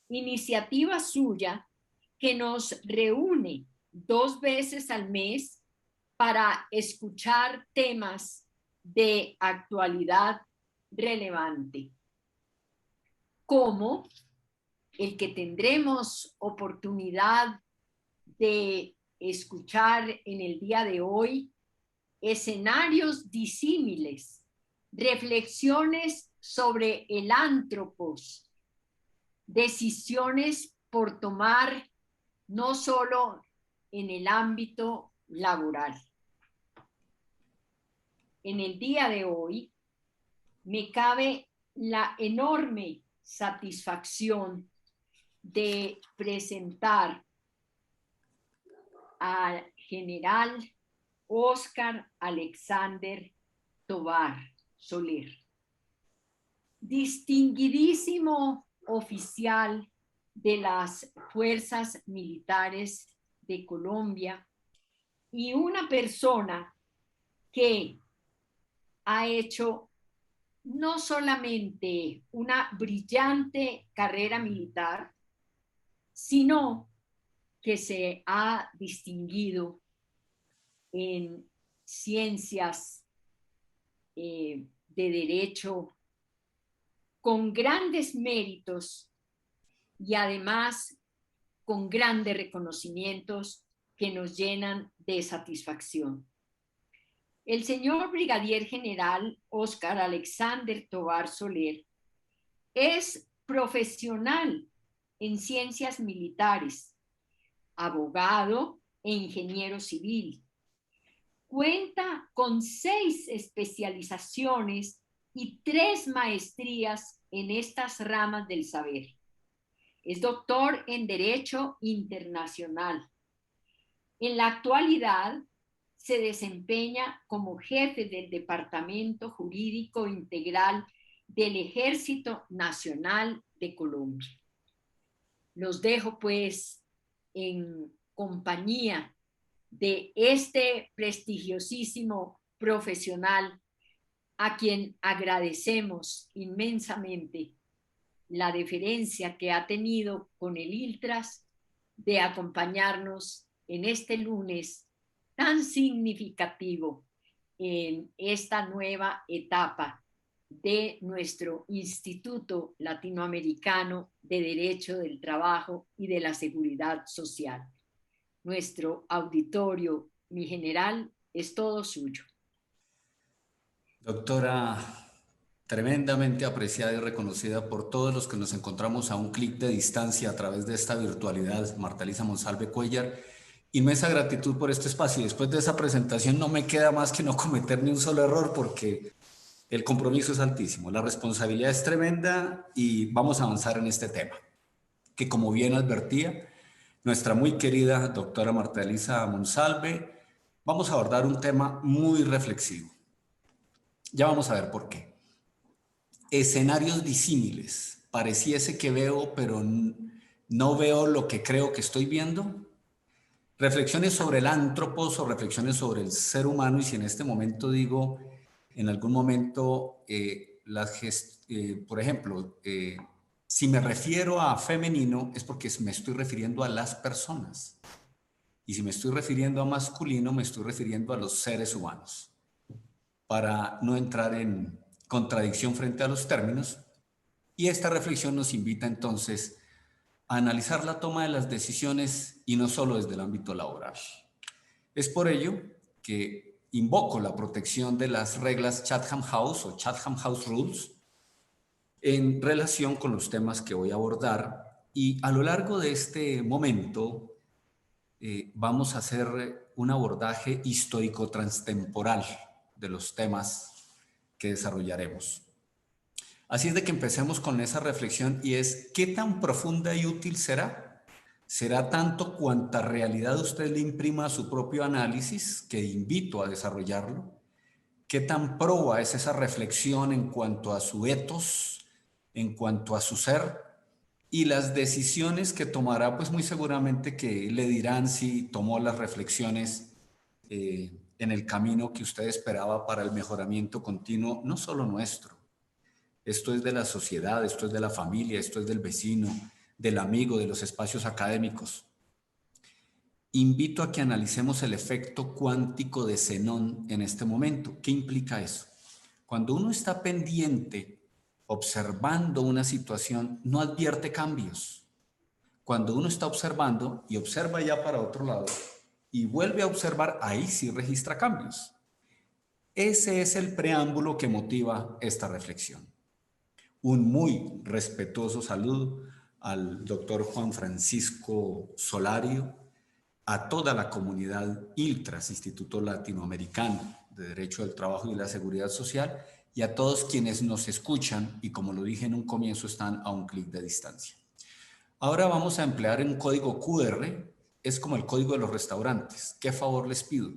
iniciativa suya que nos reúne 2 veces al mes para escuchar temas de actualidad relevante, como el que tendremos oportunidad de escuchar en el día de hoy, escenarios disímiles, reflexiones sobre el antropos, decisiones por tomar no solo en el ámbito laboral. En el día de hoy me cabe la enorme satisfacción de presentar al general Óscar Alexander Tovar Soler, distinguidísimo oficial de las Fuerzas Militares de Colombia y una persona que ha hecho no solamente una brillante carrera militar, sino que se ha distinguido en ciencias de derecho con grandes méritos y además con grandes reconocimientos que nos llenan de satisfacción. El señor brigadier general Óscar Alexander Tovar Soler es profesional en ciencias militares, abogado e ingeniero civil. Cuenta con 6 especializaciones y 3 maestrías en estas ramas del saber. Es doctor en Derecho Internacional. En la actualidad se desempeña como jefe del Departamento Jurídico Integral del Ejército Nacional de Colombia. Los dejo pues en compañía de este prestigiosísimo profesional a quien agradecemos inmensamente la deferencia que ha tenido con el ILTRAS de acompañarnos en este lunes tan significativo en esta nueva etapa de nuestro Instituto Latinoamericano de Derecho del Trabajo y de la Seguridad Social. Nuestro auditorio, mi general, es todo suyo. Doctora, tremendamente apreciada y reconocida por todos los que nos encontramos a un clic de distancia a través de esta virtualidad, Marta Elisa Monsalve Cuéllar, inmensa gratitud por este espacio. Y después de esa presentación no me queda más que no cometer ni un solo error porque el compromiso es altísimo, la responsabilidad es tremenda y vamos a avanzar en este tema, que como bien advertía nuestra muy querida doctora Marta Elisa Monsalve, vamos a abordar un tema muy reflexivo. Ya vamos a ver por qué. Escenarios disímiles. Pareciese que veo, pero no veo lo que creo que estoy viendo. Reflexiones sobre el antropos o reflexiones sobre el ser humano. Y si en este momento digo, en algún momento, por ejemplo, si me refiero a femenino es porque me estoy refiriendo a las personas. Y si me estoy refiriendo a masculino, me estoy refiriendo a los seres humanos. Para no entrar en contradicción frente a los términos. Y esta reflexión nos invita entonces a analizar la toma de las decisiones y no solo desde el ámbito laboral. Es por ello que invoco la protección de las reglas Chatham House o Chatham House Rules en relación con los temas que voy a abordar, y a lo largo de este momento vamos a hacer un abordaje histórico transtemporal de los temas que desarrollaremos. Así es de que empecemos con esa reflexión, y es: ¿qué tan profunda y útil será? ¿Será tanto cuanta realidad usted le imprima a su propio análisis, que invito a desarrollarlo? ¿Qué tan proba es esa reflexión en cuanto a su ethos, en cuanto a su ser? Y las decisiones que tomará, pues muy seguramente que le dirán si tomó las reflexiones en el camino que usted esperaba para el mejoramiento continuo, no solo nuestro. Esto es de la sociedad, esto es de la familia, esto es del vecino, del amigo, de los espacios académicos. Invito a que analicemos el efecto cuántico de Zenón en este momento. ¿Qué implica eso? Cuando uno está pendiente, observando una situación, no advierte cambios. Cuando uno está observando y observa ya para otro lado y vuelve a observar, ahí sí registra cambios. Ese es el preámbulo que motiva esta reflexión. Un muy respetuoso saludo al doctor Juan Francisco Solario, a toda la comunidad ILTRAS, Instituto Latinoamericano de Derecho del Trabajo y la Seguridad Social, y a todos quienes nos escuchan y, como lo dije en un comienzo, están a un clic de distancia. Ahora vamos a emplear un código QR, es como el código de los restaurantes. ¿Qué favor les pido?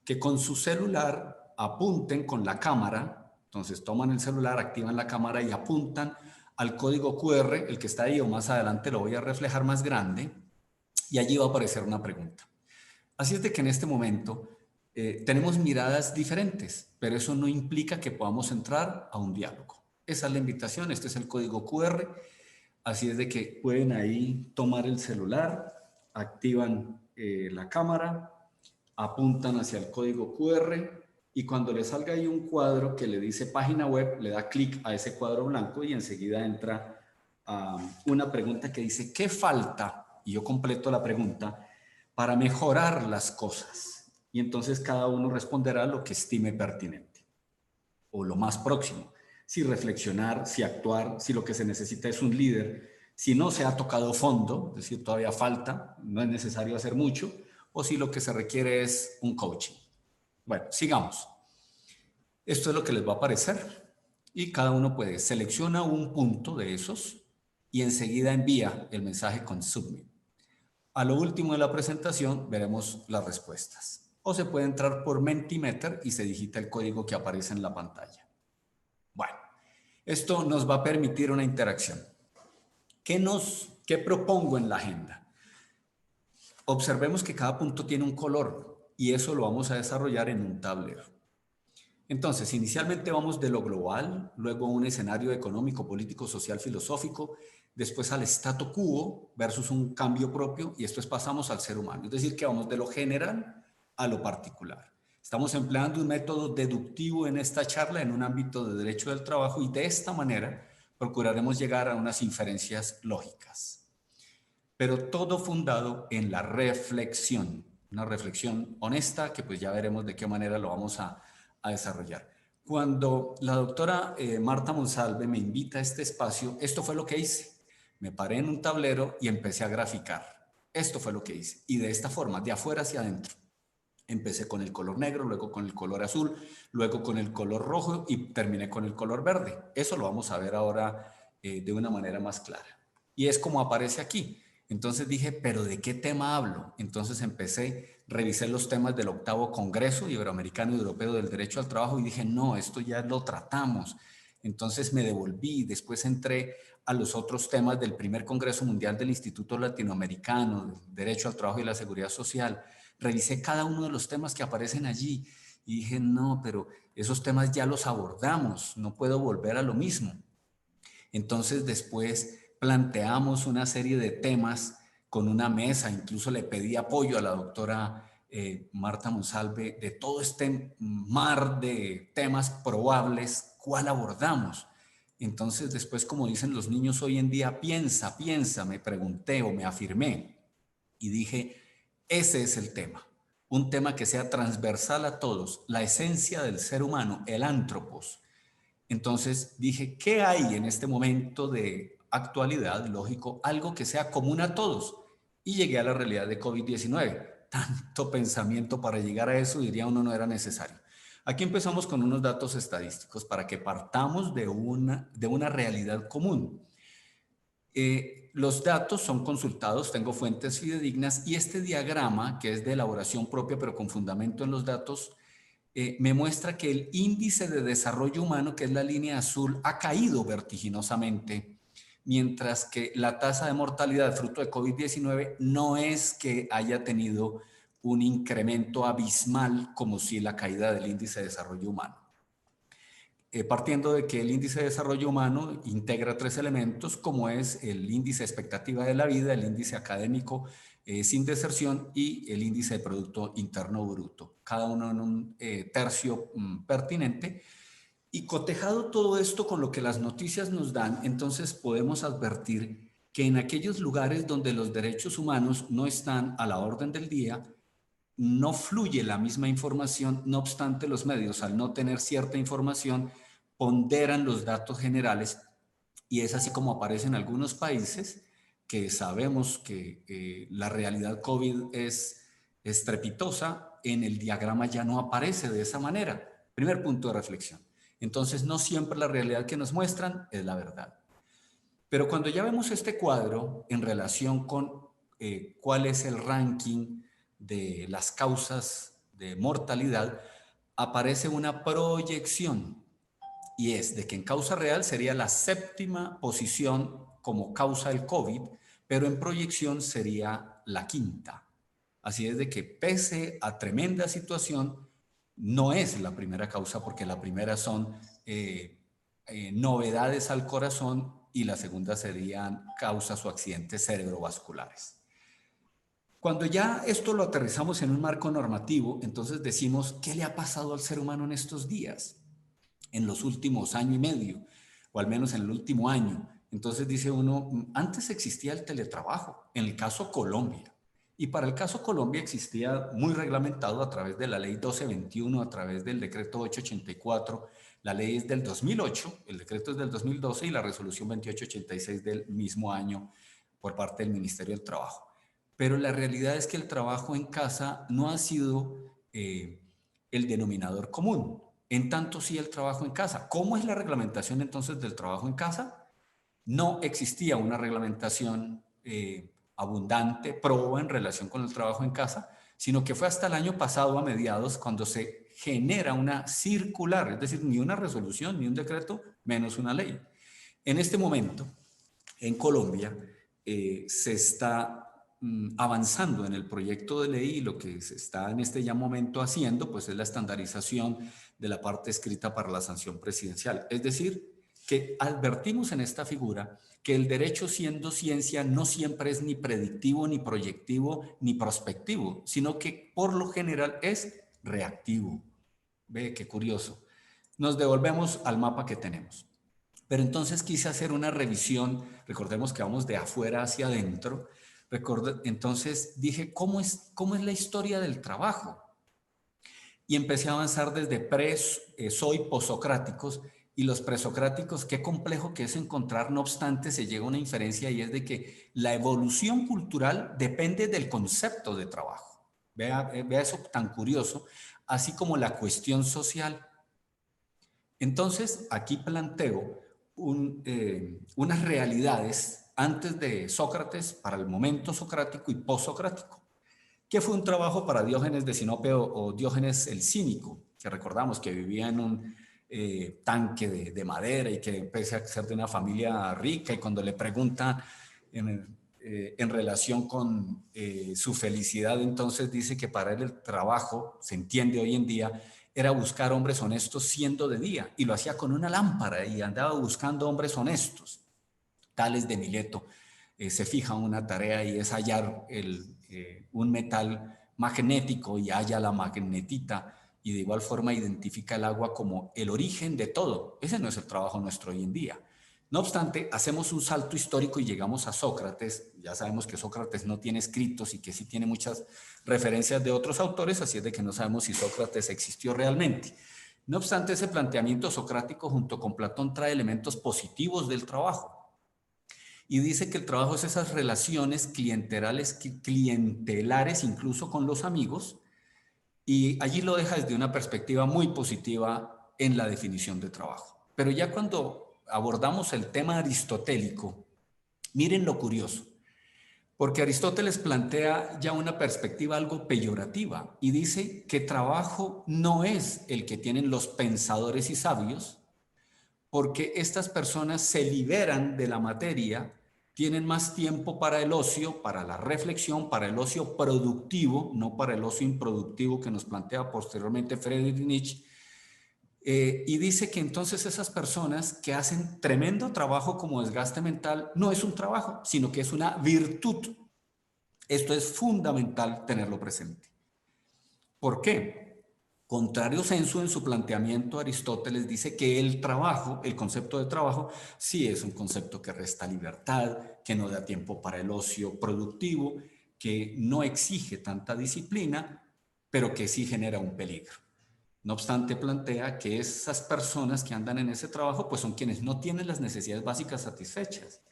Que con su celular apunten con la cámara, entonces toman el celular, activan la cámara y apuntan al código QR, el que está ahí o más adelante lo voy a reflejar más grande, y allí va a aparecer una pregunta. Así es de que en este momento tenemos miradas diferentes, pero eso no implica que podamos entrar a un diálogo. Esa es la invitación, este es el código QR, así es de que pueden ahí tomar el celular, activan la cámara, apuntan hacia el código QR y cuando le salga ahí un cuadro que le dice página web, le da clic a ese cuadro blanco y enseguida entra una pregunta que dice ¿qué falta? Y yo completo la pregunta para mejorar las cosas. Y entonces cada uno responderá lo que estime pertinente o lo más próximo. Si reflexionar, si actuar, si lo que se necesita es un líder, si no se ha tocado fondo, es decir, todavía falta, no es necesario hacer mucho, o si lo que se requiere es un coaching. Bueno, sigamos. Esto es lo que les va a aparecer y cada uno puede selecciona un punto de esos y enseguida envía el mensaje con Submit. A lo último de la presentación veremos las respuestas. O se puede entrar por Mentimeter y se digita el código que aparece en la pantalla. Bueno, esto nos va a permitir una interacción. ¿Qué propongo en la agenda? Observemos que cada punto tiene un color y eso lo vamos a desarrollar en un tablero. Entonces, inicialmente vamos de lo global, luego a un escenario económico, político, social, filosófico, después al statu quo versus un cambio propio y después pasamos al ser humano. Es decir, que vamos de lo general a lo particular. Estamos empleando un método deductivo en esta charla en un ámbito de derecho del trabajo y de esta manera procuraremos llegar a unas inferencias lógicas. Pero todo fundado en la reflexión, una reflexión honesta que pues ya veremos de qué manera lo vamos a desarrollar. Cuando la doctora Marta Monsalve me invita a este espacio, esto fue lo que hice. Me paré en un tablero y empecé a graficar. Esto fue lo que hice. Y de esta forma, de afuera hacia adentro. Empecé con el color negro, luego con el color azul, luego con el color rojo y terminé con el color verde. Eso lo vamos a ver ahora de una manera más clara. Y es como aparece aquí. Entonces dije, ¿pero de qué tema hablo? Entonces revisé los temas del 8º Congreso Iberoamericano y Europeo del Derecho al Trabajo y dije, no, esto ya lo tratamos. Entonces me devolví, después entré a los otros temas del primer Congreso Mundial del Instituto Latinoamericano, del Derecho al Trabajo y la Seguridad Social. Revisé cada uno de los temas que aparecen allí y dije, no, pero esos temas ya los abordamos, no puedo volver a lo mismo. Entonces después planteamos una serie de temas con una mesa, incluso le pedí apoyo a la doctora Marta Monsalve de todo este mar de temas probables, ¿cuál abordamos? Entonces después, como dicen los niños hoy en día, piensa, me pregunté o me afirmé y dije, ese es el tema, un tema que sea transversal a todos, la esencia del ser humano, el antropos. Entonces dije, ¿qué hay en este momento de actualidad, lógico, algo que sea común a todos? Y llegué a la realidad de COVID-19. Tanto pensamiento para llegar a eso, diría uno, no era necesario. Aquí empezamos con unos datos estadísticos para que partamos de una realidad común. Los datos son consultados, tengo fuentes fidedignas y este diagrama, que es de elaboración propia pero con fundamento en los datos, me muestra que el índice de desarrollo humano, que es la línea azul, ha caído vertiginosamente, mientras que la tasa de mortalidad fruto de COVID-19 no es que haya tenido un incremento abismal como si la caída del índice de desarrollo humano. partiendo de que el índice de desarrollo humano integra 3 elementos, como es el índice de expectativa de la vida, el índice académico sin deserción y el índice de Producto Interno Bruto, cada uno en un tercio pertinente. Y cotejado todo esto con lo que las noticias nos dan, entonces podemos advertir que en aquellos lugares donde los derechos humanos no están a la orden del día, no fluye la misma información, no obstante los medios, al no tener cierta información, ponderan los datos generales y es así como aparece en algunos países que sabemos que la realidad COVID es estrepitosa, en el diagrama ya no aparece de esa manera. Primer punto de reflexión. Entonces, no siempre la realidad que nos muestran es la verdad. Pero cuando ya vemos este cuadro en relación con cuál es el ranking de las causas de mortalidad, aparece una proyección y es de que en causa real sería la 7ª posición como causa del COVID, pero en proyección sería la 5ª. Así es de que pese a tremenda situación, no es la primera causa porque la primera son novedades al corazón y la segunda serían causas o accidentes cerebrovasculares. Cuando ya esto lo aterrizamos en un marco normativo, entonces decimos, ¿qué le ha pasado al ser humano en estos días? En los últimos año y medio, o al menos en el último año. Entonces dice uno, antes existía el teletrabajo, en el caso Colombia. Y para el caso Colombia existía muy reglamentado a través de la ley 1221, a través del decreto 884, la ley es del 2008, el decreto es del 2012 y la resolución 2886 del mismo año por parte del Ministerio del Trabajo. Pero la realidad es que el trabajo en casa no ha sido el denominador común. En tanto sí el trabajo en casa. ¿Cómo es la reglamentación entonces del trabajo en casa? No existía una reglamentación abundante, proba en relación con el trabajo en casa, sino que fue hasta el año pasado, a mediados, cuando se genera una circular, es decir, ni una resolución, ni un decreto, menos una ley. En este momento, en Colombia, se está avanzando en el proyecto de ley y lo que se está en este ya momento haciendo, pues es la estandarización de la parte escrita para la sanción presidencial. Es decir, que advertimos en esta figura que el derecho siendo ciencia no siempre es ni predictivo, ni proyectivo, ni prospectivo, sino que por lo general es reactivo. Ve qué curioso. Nos devolvemos al mapa que tenemos. Pero entonces quise hacer una revisión, recordemos que vamos de afuera hacia adentro, entonces dije, ¿cómo es la historia del trabajo? Y empecé a avanzar desde soy posocráticos y los presocráticos, qué complejo que es encontrar, no obstante se llega a una inferencia y es de que la evolución cultural depende del concepto de trabajo. Vea eso tan curioso, así como la cuestión social. Entonces, aquí planteo unas realidades antes de Sócrates, para el momento socrático y posocrático, que fue un trabajo para Diógenes de Sinope o Diógenes el Cínico, que recordamos que vivía en un tanque de madera y que pese a ser de una familia rica y cuando le preguntan en relación con su felicidad, entonces dice que para él el trabajo, se entiende hoy en día, era buscar hombres honestos siendo de día y lo hacía con una lámpara y andaba buscando hombres honestos. Tales de Mileto se fija una tarea y es hallar un metal magnético y halla la magnetita y de igual forma identifica el agua como el origen de todo. Ese no es el trabajo nuestro hoy en día. No obstante, hacemos un salto histórico y llegamos a Sócrates. Ya sabemos que Sócrates no tiene escritos y que sí tiene muchas referencias de otros autores, así es de que no sabemos si Sócrates existió realmente. No obstante, ese planteamiento socrático junto con Platón trae elementos positivos del trabajo. Y dice que el trabajo es esas relaciones clientelares incluso con los amigos, y allí lo deja desde una perspectiva muy positiva en la definición de trabajo. Pero ya cuando abordamos el tema aristotélico, miren lo curioso, porque Aristóteles plantea ya una perspectiva algo peyorativa y dice que trabajo no es el que tienen los pensadores y sabios, porque estas personas se liberan de la materia, tienen más tiempo para el ocio, para la reflexión, para el ocio productivo, no para el ocio improductivo que nos plantea posteriormente Friedrich Nietzsche, Y dice que entonces esas personas que hacen tremendo trabajo como desgaste mental no es un trabajo, sino que es una virtud. Esto es fundamental tenerlo presente. ¿Por qué? Contrario sensu, en su planteamiento, Aristóteles dice que el trabajo, el concepto de trabajo, sí es un concepto que resta libertad, que no da tiempo para el ocio productivo, que no exige tanta disciplina, pero que sí genera un peligro. No obstante, plantea que esas personas que andan en ese trabajo, pues son quienes no tienen las necesidades básicas satisfechas.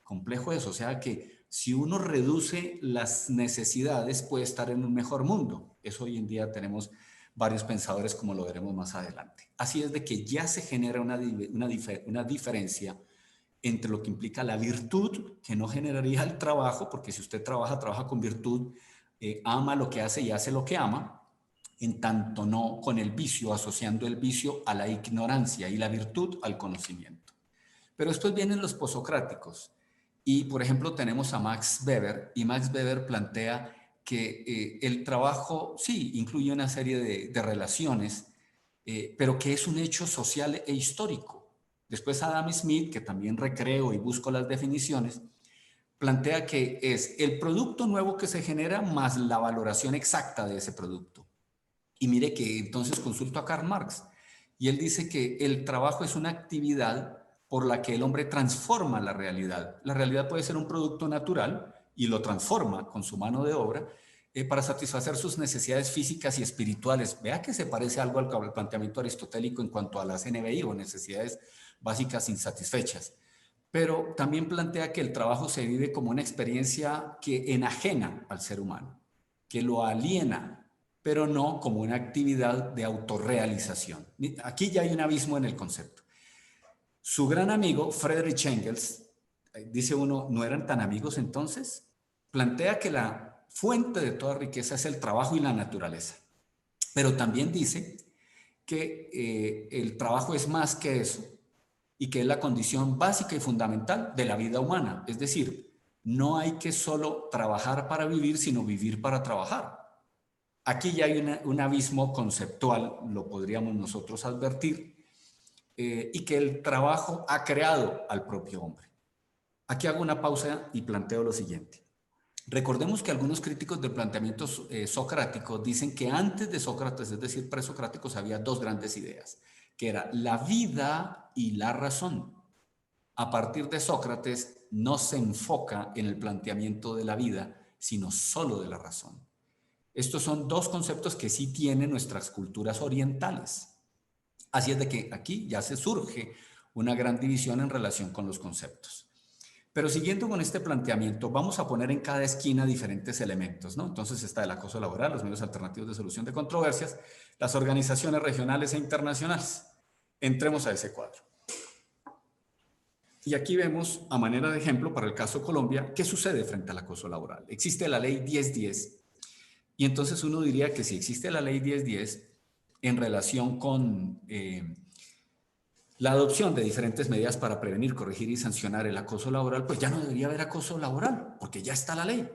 Complejo eso, o sea que si uno reduce las necesidades, puede estar en un mejor mundo. Eso hoy en día tenemos varios pensadores, como lo veremos más adelante. Así es de que ya se genera una diferencia entre lo que implica la virtud, que no generaría el trabajo, porque si usted trabaja, trabaja con virtud, ama lo que hace y hace lo que ama, en tanto no con el vicio, asociando el vicio a la ignorancia y la virtud al conocimiento. Pero después vienen los posocráticos. Y, por ejemplo, tenemos a Max Weber, y Max Weber plantea que el trabajo sí incluye una serie de relaciones, pero que es un hecho social e histórico. Después Adam Smith, que también recreo y busco las definiciones, plantea que es el producto nuevo que se genera más la valoración exacta de ese producto. Y mire que entonces consulto a Karl Marx y él dice que el trabajo es una actividad por la que el hombre transforma la realidad. La realidad puede ser un producto natural y lo transforma con su mano de obra para satisfacer sus necesidades físicas y espirituales. Vea que se parece algo al planteamiento aristotélico en cuanto a las NBI o necesidades básicas insatisfechas. Pero también plantea que el trabajo se vive como una experiencia que enajena al ser humano, que lo aliena, pero no como una actividad de autorrealización. Aquí ya hay un abismo en el concepto. Su gran amigo, Friedrich Engels, dice uno, ¿no eran tan amigos entonces? Plantea que la fuente de toda riqueza es el trabajo y la naturaleza, pero también dice que el trabajo es más que eso y que es la condición básica y fundamental de la vida humana. Es decir, no hay que solo trabajar para vivir, sino vivir para trabajar. Aquí ya hay un abismo conceptual, lo podríamos nosotros advertir, y que el trabajo ha creado al propio hombre. Aquí hago una pausa y planteo lo siguiente. Recordemos que algunos críticos del planteamiento socrático dicen que antes de Sócrates, es decir, presocráticos, había dos grandes ideas, que era la vida y la razón. A partir de Sócrates no se enfoca en el planteamiento de la vida, sino solo de la razón. Estos son dos conceptos que sí tienen nuestras culturas orientales. Así es de que aquí ya se surge una gran división en relación con los conceptos. Pero siguiendo con este planteamiento, vamos a poner en cada esquina diferentes elementos, ¿no? Entonces está el acoso laboral, los medios alternativos de solución de controversias, las organizaciones regionales e internacionales. Entremos a ese cuadro. Y aquí vemos, a manera de ejemplo, para el caso Colombia, qué sucede frente al acoso laboral. Existe la ley 1010, y entonces uno diría que si existe la ley 1010 en relación con la adopción de diferentes medidas para prevenir, corregir y sancionar el acoso laboral, pues ya no debería haber acoso laboral, porque ya está la ley.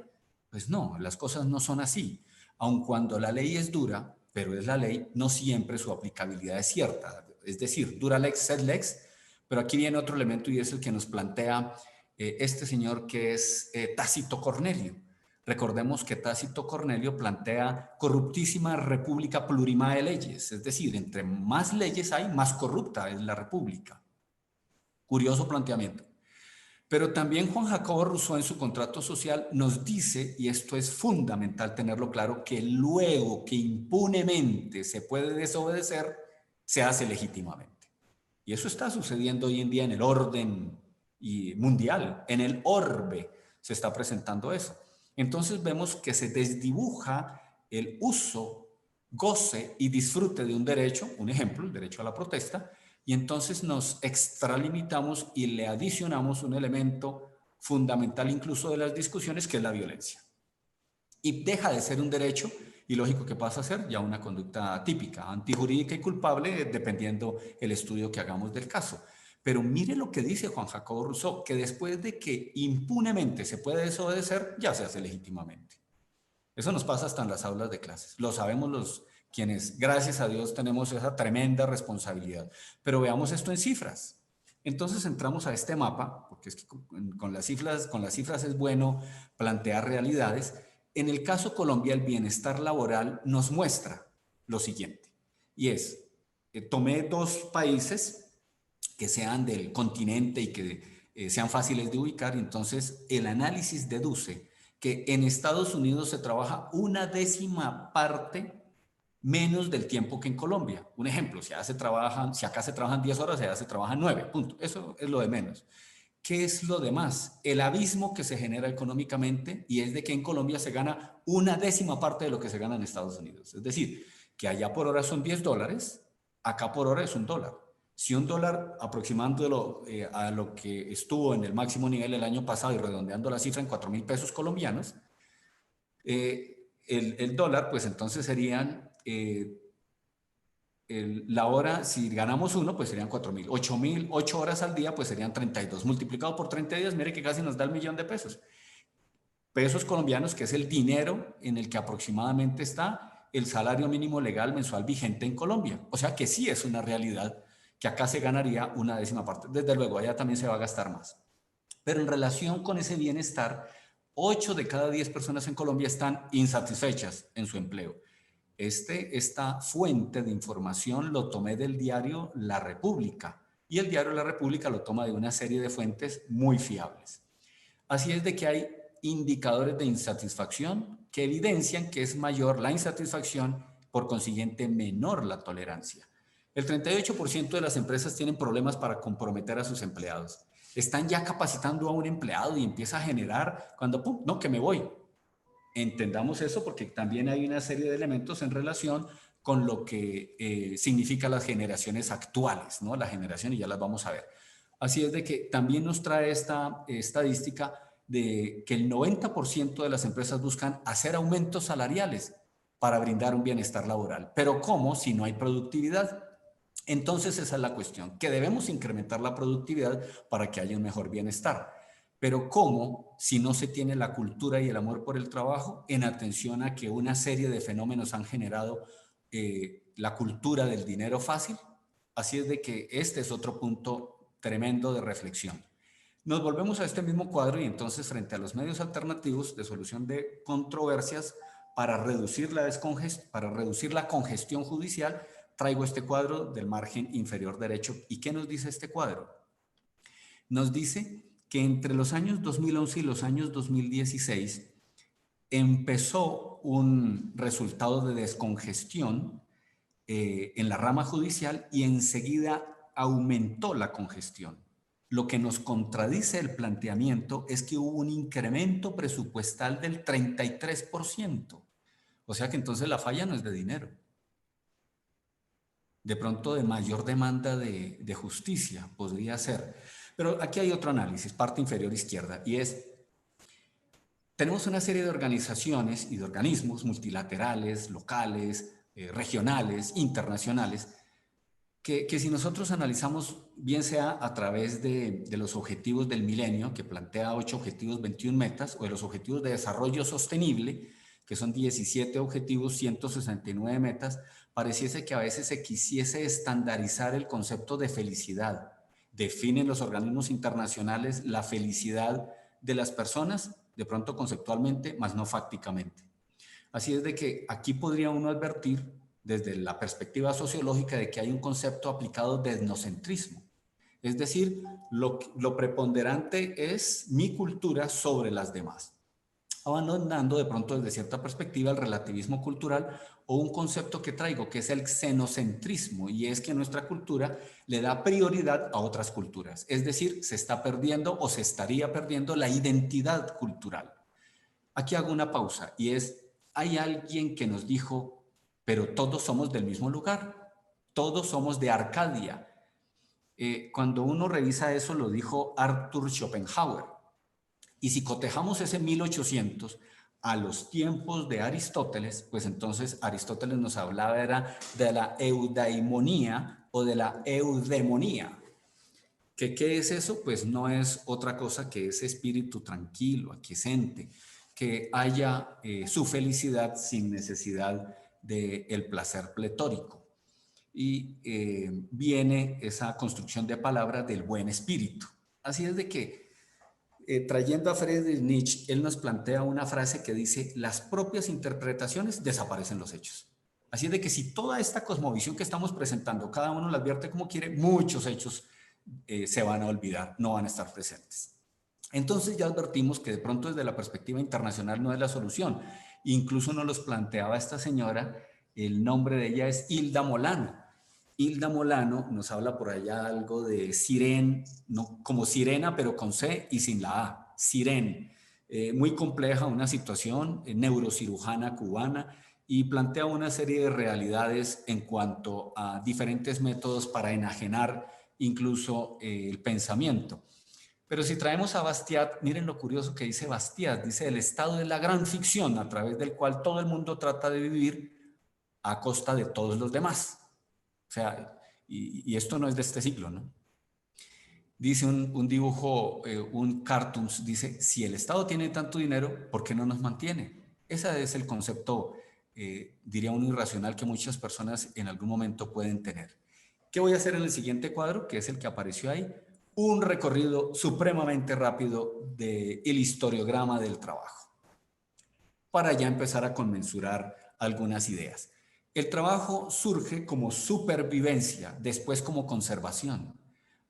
Pues no, las cosas no son así. Aun cuando la ley es dura, pero es la ley, no siempre su aplicabilidad es cierta. Es decir, dura lex, sed lex, pero aquí viene otro elemento y es el que nos plantea este señor que es Tácito Cornelio. Recordemos que Tácito Cornelio plantea corruptísima república plurima de leyes, es decir, entre más leyes hay, más corrupta es la república. Curioso planteamiento. Pero también Juan Jacobo Rousseau en su contrato social nos dice, y esto es fundamental tenerlo claro, que luego que impunemente se puede desobedecer, se hace legítimamente. Y eso está sucediendo hoy en día en el orden mundial, en el orbe se está presentando eso. Entonces vemos que se desdibuja el uso, goce y disfrute de un derecho, un ejemplo, el derecho a la protesta, y entonces nos extralimitamos y le adicionamos un elemento fundamental incluso de las discusiones, que es la violencia. Y deja de ser un derecho y lógico que pasa a ser ya una conducta típica, antijurídica y culpable, dependiendo el estudio que hagamos del caso. Pero mire lo que dice Juan Jacobo Rousseau, que después de que impunemente se puede desobedecer, ya se hace legítimamente. Eso nos pasa hasta en las aulas de clases. Lo sabemos los quienes, gracias a Dios, tenemos esa tremenda responsabilidad. Pero veamos esto en cifras. Entonces entramos a este mapa, porque es que con las cifras es bueno plantear realidades. En el caso Colombia, el bienestar laboral nos muestra lo siguiente, y es, tomé dos países que sean del continente y que sean fáciles de ubicar, y entonces el análisis deduce que en Estados Unidos se trabaja una décima parte menos del tiempo que en Colombia. Un ejemplo, si acá se trabajan 10 horas, allá se trabajan 9, punto. Eso es lo de menos. ¿Qué es lo demás? El abismo que se genera económicamente, y es de que en Colombia se gana una décima parte de lo que se gana en Estados Unidos. Es decir, que allá por hora son $10, acá por hora es $1. Si $1, aproximándolo a lo que estuvo en el máximo nivel el año pasado y redondeando la cifra en 4.000 pesos colombianos, el dólar, pues entonces serían la hora, si ganamos uno, pues serían 4.000. 8.000, 8 horas al día, pues serían 32. Multiplicado por 30 días, mire que casi nos da el millón de pesos. Pesos colombianos, que es el dinero en el que aproximadamente está el salario mínimo legal mensual vigente en Colombia. O sea que sí es una realidad que acá se ganaría una décima parte. Desde luego, allá también se va a gastar más. Pero en relación con ese bienestar, 8 de cada 10 personas en Colombia están insatisfechas en su empleo. Esta fuente de información lo tomé del diario La República, y el diario La República lo toma de una serie de fuentes muy fiables. Así es de que hay indicadores de insatisfacción que evidencian que es mayor la insatisfacción, por consiguiente menor la tolerancia. El 38% de las empresas tienen problemas para comprometer a sus empleados. Están ya capacitando a un empleado y empieza a generar cuando, ¡pum!, no, que me voy. Entendamos eso porque también hay una serie de elementos en relación con lo que significa las generaciones actuales, ¿no? La generación, y ya las vamos a ver. Así es de que también nos trae esta estadística de que el 90% de las empresas buscan hacer aumentos salariales para brindar un bienestar laboral. Pero ¿cómo si no hay productividad? Entonces esa es la cuestión, que debemos incrementar la productividad para que haya un mejor bienestar. Pero ¿cómo si no se tiene la cultura y el amor por el trabajo, en atención a que una serie de fenómenos han generado la cultura del dinero fácil? Así es de que este es otro punto tremendo de reflexión. Nos volvemos a este mismo cuadro y entonces, frente a los medios alternativos de solución de controversias para reducir la congestión judicial, traigo este cuadro del margen inferior derecho. ¿Y qué nos dice este cuadro? Nos dice que entre los años 2011 y los años 2016 empezó un resultado de descongestión en la rama judicial, y enseguida aumentó la congestión. Lo que nos contradice el planteamiento es que hubo un incremento presupuestal del 33%. O sea que entonces la falla no es de dinero. De pronto de mayor demanda de justicia podría ser. Pero aquí hay otro análisis, parte inferior izquierda, y es: tenemos una serie de organizaciones y de organismos multilaterales, locales, regionales, internacionales, que si nosotros analizamos, bien sea a través de los objetivos del milenio, que plantea 8 objetivos, 21 metas, o de los objetivos de desarrollo sostenible, que son 17 objetivos, 169 metas, pareciese que a veces se quisiese estandarizar el concepto de felicidad. Definen los organismos internacionales la felicidad de las personas, de pronto conceptualmente, más no fácticamente. Así es de que aquí podría uno advertir desde la perspectiva sociológica de que hay un concepto aplicado de etnocentrismo. Es decir, lo preponderante es mi cultura sobre las demás, abandonando de pronto desde cierta perspectiva el relativismo cultural, o un concepto que traigo que es el xenocentrismo, y es que nuestra cultura le da prioridad a otras culturas. Es decir, se está perdiendo o se estaría perdiendo la identidad cultural. Aquí hago una pausa, y es: hay alguien que nos dijo, pero todos somos del mismo lugar, todos somos de Arcadia. Cuando uno revisa eso, lo dijo Arthur Schopenhauer. Y si cotejamos ese 1800 a los tiempos de Aristóteles, pues entonces Aristóteles nos hablaba era de la eudaimonía o de la eudemonía. ¿Qué es eso? Pues no es otra cosa que ese espíritu tranquilo, aquiescente, que haya su felicidad sin necesidad del placer pletórico. Y viene esa construcción de palabras del buen espíritu. Así es de que, trayendo a Friedrich Nietzsche, él nos plantea una frase que dice: las propias interpretaciones desaparecen los hechos. Así es de que si toda esta cosmovisión que estamos presentando, cada uno la advierte como quiere, muchos hechos se van a olvidar, no van a estar presentes. Entonces ya advertimos que de pronto desde la perspectiva internacional no es la solución. Incluso nos los planteaba esta señora, el nombre de ella es Hilda Molano. Hilda Molano nos habla por allá algo de Siren, no, como sirena, pero con C y sin la A, Siren. Muy compleja, una situación, neurocirujana cubana, y plantea una serie de realidades en cuanto a diferentes métodos para enajenar incluso el pensamiento. Pero si traemos a Bastiat, miren lo curioso que dice Bastiat, dice: el Estado es la gran ficción a través del cual todo el mundo trata de vivir a costa de todos los demás. O sea, y esto no es de este siglo, ¿no? Dice un dibujo, un cartoons, dice: si el Estado tiene tanto dinero, ¿por qué no nos mantiene? Ese es el concepto, diría uno, irracional que muchas personas en algún momento pueden tener. ¿Qué voy a hacer en el siguiente cuadro, que es el que apareció ahí? Un recorrido supremamente rápido del historiograma del trabajo, para ya empezar a conmensurar algunas ideas. El trabajo surge como supervivencia, después como conservación,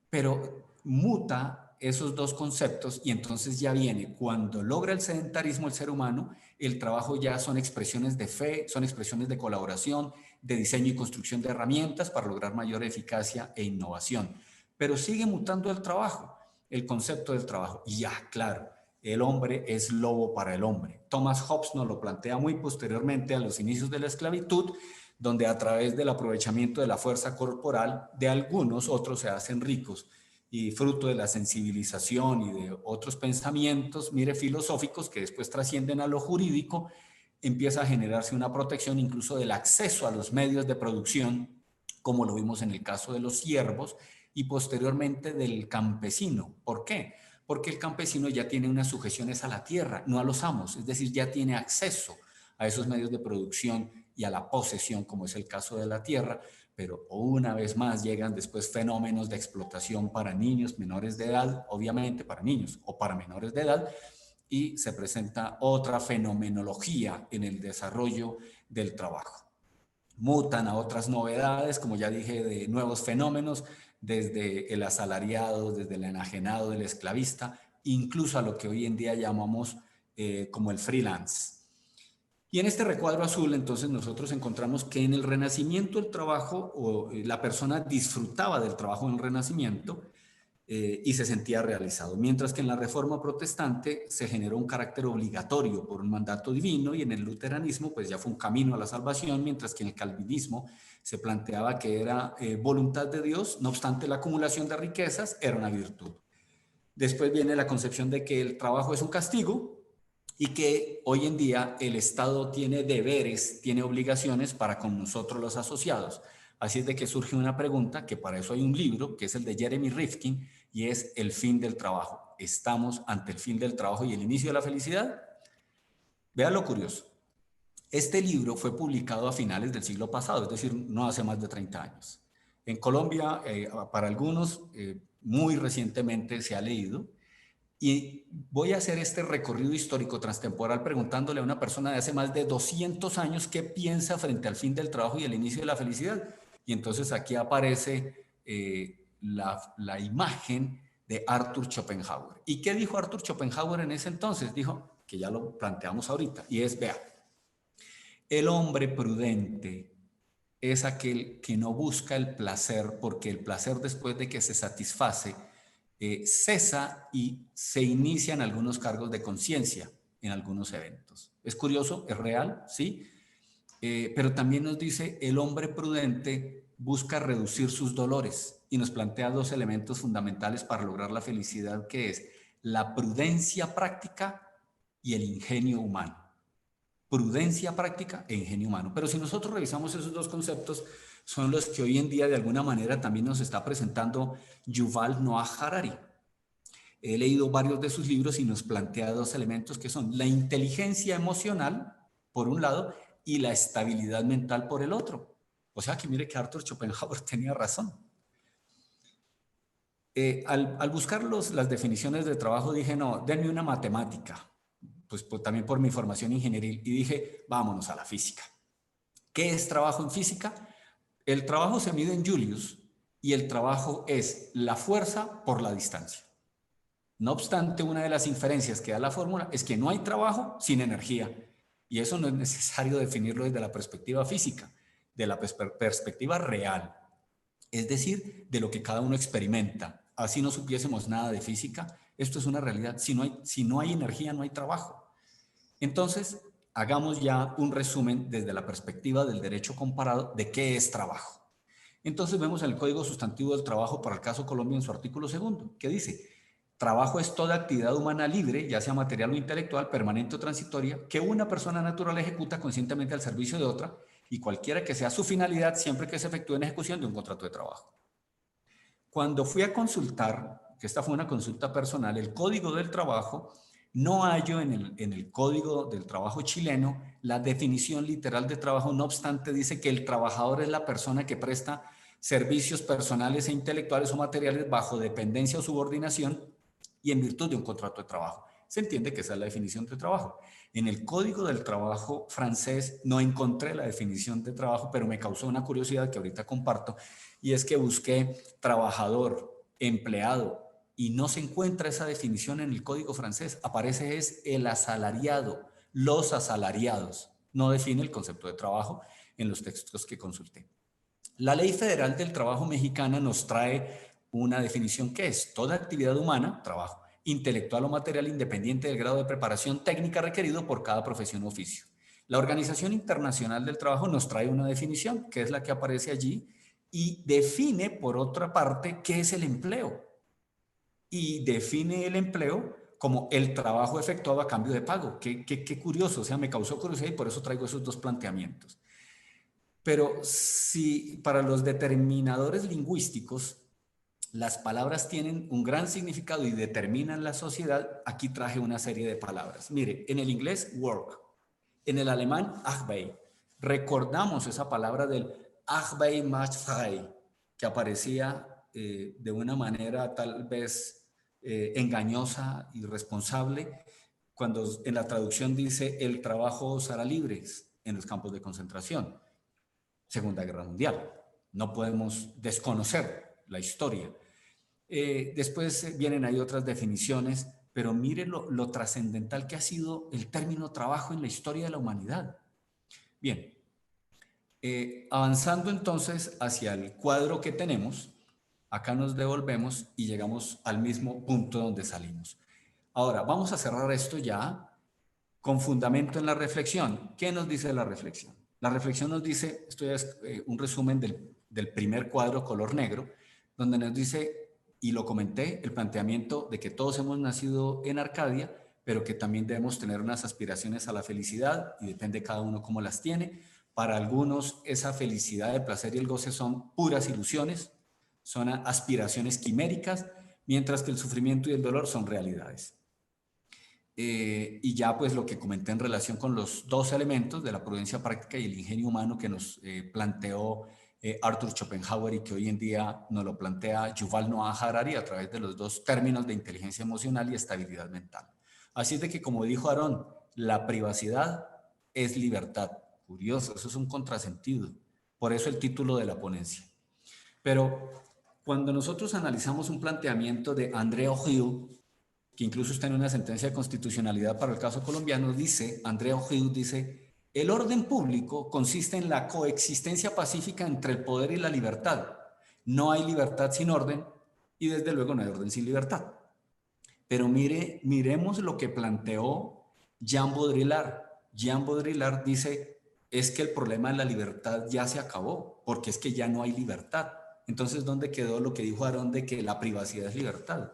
pero muta esos dos conceptos y entonces ya viene, cuando logra el sedentarismo el ser humano, el trabajo ya son expresiones de fe, son expresiones de colaboración, de diseño y construcción de herramientas para lograr mayor eficacia e innovación. Pero sigue mutando el trabajo, el concepto del trabajo. Y ya, claro, el hombre es lobo para el hombre. Thomas Hobbes nos lo plantea muy posteriormente a los inicios de la esclavitud, donde a través del aprovechamiento de la fuerza corporal de algunos, otros se hacen ricos, y fruto de la sensibilización y de otros pensamientos, mire, filosóficos que después trascienden a lo jurídico, empieza a generarse una protección incluso del acceso a los medios de producción, como lo vimos en el caso de los siervos, y posteriormente del campesino. ¿Por qué? Porque el campesino ya tiene unas sujeciones a la tierra, no a los amos, es decir, ya tiene acceso a esos medios de producción y a la posesión, como es el caso de la tierra, pero una vez más llegan después fenómenos de explotación para niños menores de edad, obviamente para niños o para menores de edad, y se presenta otra fenomenología en el desarrollo del trabajo. Mutan a otras novedades, como ya dije, de nuevos fenómenos, desde el asalariado, desde el enajenado, del esclavista, incluso a lo que hoy en día llamamos como el freelance. Y en este recuadro azul, entonces, nosotros encontramos que en el Renacimiento el trabajo, o la persona disfrutaba del trabajo en el Renacimiento y se sentía realizado, mientras que en la Reforma Protestante se generó un carácter obligatorio por un mandato divino, y en el luteranismo pues ya fue un camino a la salvación, mientras que en el calvinismo se planteaba que era voluntad de Dios, no obstante la acumulación de riquezas era una virtud. Después viene la concepción de que el trabajo es un castigo y que hoy en día el Estado tiene deberes, tiene obligaciones para con nosotros los asociados. Así es de que surge una pregunta, que para eso hay un libro, que es el de Jeremy Rifkin, y es el fin del trabajo. ¿Estamos ante el fin del trabajo y el inicio de la felicidad? Vea lo curioso. Este libro fue publicado a finales del siglo pasado, es decir, no hace más de 30 años. En Colombia, para algunos, muy recientemente se ha leído, y voy a hacer este recorrido histórico transtemporal preguntándole a una persona de hace más de 200 años qué piensa frente al fin del trabajo y el inicio de la felicidad. Y entonces aquí aparece la imagen de Arthur Schopenhauer. ¿Y qué dijo Arthur Schopenhauer en ese entonces? Dijo, que ya lo planteamos ahorita, y es, vea, el hombre prudente es aquel que no busca el placer, porque el placer, después de que se satisface, cesa y se inician algunos cargos de conciencia en algunos eventos. Es curioso, es real, ¿sí? Pero también nos dice: el hombre prudente busca reducir sus dolores, y nos plantea dos elementos fundamentales para lograr la felicidad, que es la prudencia práctica y el ingenio humano. Prudencia práctica e ingenio humano. Pero si nosotros revisamos esos dos conceptos, son los que hoy en día de alguna manera también nos está presentando Yuval Noah Harari. He leído varios de sus libros y nos plantea dos elementos que son la inteligencia emocional, por un lado, y la estabilidad mental por el otro. O sea que mire que Arthur Schopenhauer tenía razón. Al buscar las definiciones de trabajo dije, no, denme una matemática, pues también por mi formación ingenieril, y dije, vámonos a la física. ¿Qué es trabajo en física? El trabajo se mide en Julius y el trabajo es la fuerza por la distancia. No obstante, una de las inferencias que da la fórmula es que no hay trabajo sin energía. Y eso no es necesario definirlo desde la perspectiva física, de la perspectiva real. Es decir, de lo que cada uno experimenta. Así no supiésemos nada de física, esto es una realidad. Si no hay energía, no hay trabajo. Entonces, hagamos ya un resumen desde la perspectiva del derecho comparado de qué es trabajo. Entonces vemos el Código Sustantivo del Trabajo para el caso Colombia en su artículo 2, que dice: trabajo es toda actividad humana libre, ya sea material o intelectual, permanente o transitoria, que una persona natural ejecuta conscientemente al servicio de otra, y cualquiera que sea su finalidad, siempre que se efectúe en ejecución de un contrato de trabajo. Cuando fui a consultar, que esta fue una consulta personal, el Código del Trabajo, no hallo en el Código del Trabajo chileno la definición literal de trabajo. No obstante, dice que el trabajador es la persona que presta servicios personales e intelectuales o materiales bajo dependencia o subordinación y en virtud de un contrato de trabajo. Se entiende que esa es la definición de trabajo. En el Código del Trabajo francés no encontré la definición de trabajo, pero me causó una curiosidad que ahorita comparto, y es que busqué trabajador, empleado, y no se encuentra esa definición en el Código francés. Aparece es el asalariado, los asalariados. No define el concepto de trabajo en los textos que consulté. La Ley Federal del Trabajo mexicana nos trae una definición que es toda actividad humana, trabajo, intelectual o material independiente del grado de preparación técnica requerido por cada profesión o oficio. La Organización Internacional del Trabajo nos trae una definición, que es la que aparece allí, y define, por otra parte, qué es el empleo. Y define el empleo como el trabajo efectuado a cambio de pago. Qué curioso, o sea, me causó curiosidad y por eso traigo esos dos planteamientos. Pero si para los determinadores lingüísticos las palabras tienen un gran significado y determinan la sociedad, aquí traje una serie de palabras. Mire, en el inglés, work. En el alemán, Arbeit. Recordamos esa palabra del Arbeit macht frei, que aparecía de una manera tal vez engañosa, irresponsable, cuando en la traducción dice el trabajo os hará libres en los campos de concentración. Segunda Guerra Mundial. No podemos desconocer la historia. Después vienen ahí otras definiciones, pero mire lo trascendental que ha sido el término trabajo en la historia de la humanidad. Bien, avanzando entonces hacia el cuadro que tenemos, acá nos devolvemos y llegamos al mismo punto donde salimos. Ahora, vamos a cerrar esto ya con fundamento en la reflexión. ¿Qué nos dice la reflexión? La reflexión nos dice, esto es un resumen del primer cuadro color negro, donde nos dice, y lo comenté, el planteamiento de que todos hemos nacido en Arcadia, pero que también debemos tener unas aspiraciones a la felicidad y depende cada uno cómo las tiene. Para algunos esa felicidad, el placer y el goce son puras ilusiones, son aspiraciones quiméricas, mientras que el sufrimiento y el dolor son realidades. Y ya pues lo que comenté en relación con los dos elementos de la prudencia práctica y el ingenio humano que nos planteó Arthur Schopenhauer y que hoy en día nos lo plantea Yuval Noah Harari a través de los dos términos de inteligencia emocional y estabilidad mental. Así es de que, como dijo Aarón, la privacidad es libertad. Curioso, eso es un contrasentido. Por eso el título de la ponencia. Pero cuando nosotros analizamos un planteamiento de André Gide, que incluso está en una sentencia de constitucionalidad para el caso colombiano, dice, André Gide dice, el orden público consiste en la coexistencia pacífica entre el poder y la libertad. No hay libertad sin orden y desde luego no hay orden sin libertad. Pero miremos lo que planteó Jean Baudrillard. Jean Baudrillard dice, es que el problema de la libertad ya se acabó, porque es que ya no hay libertad. Entonces, ¿dónde quedó lo que dijo Aarón de que la privacidad es libertad?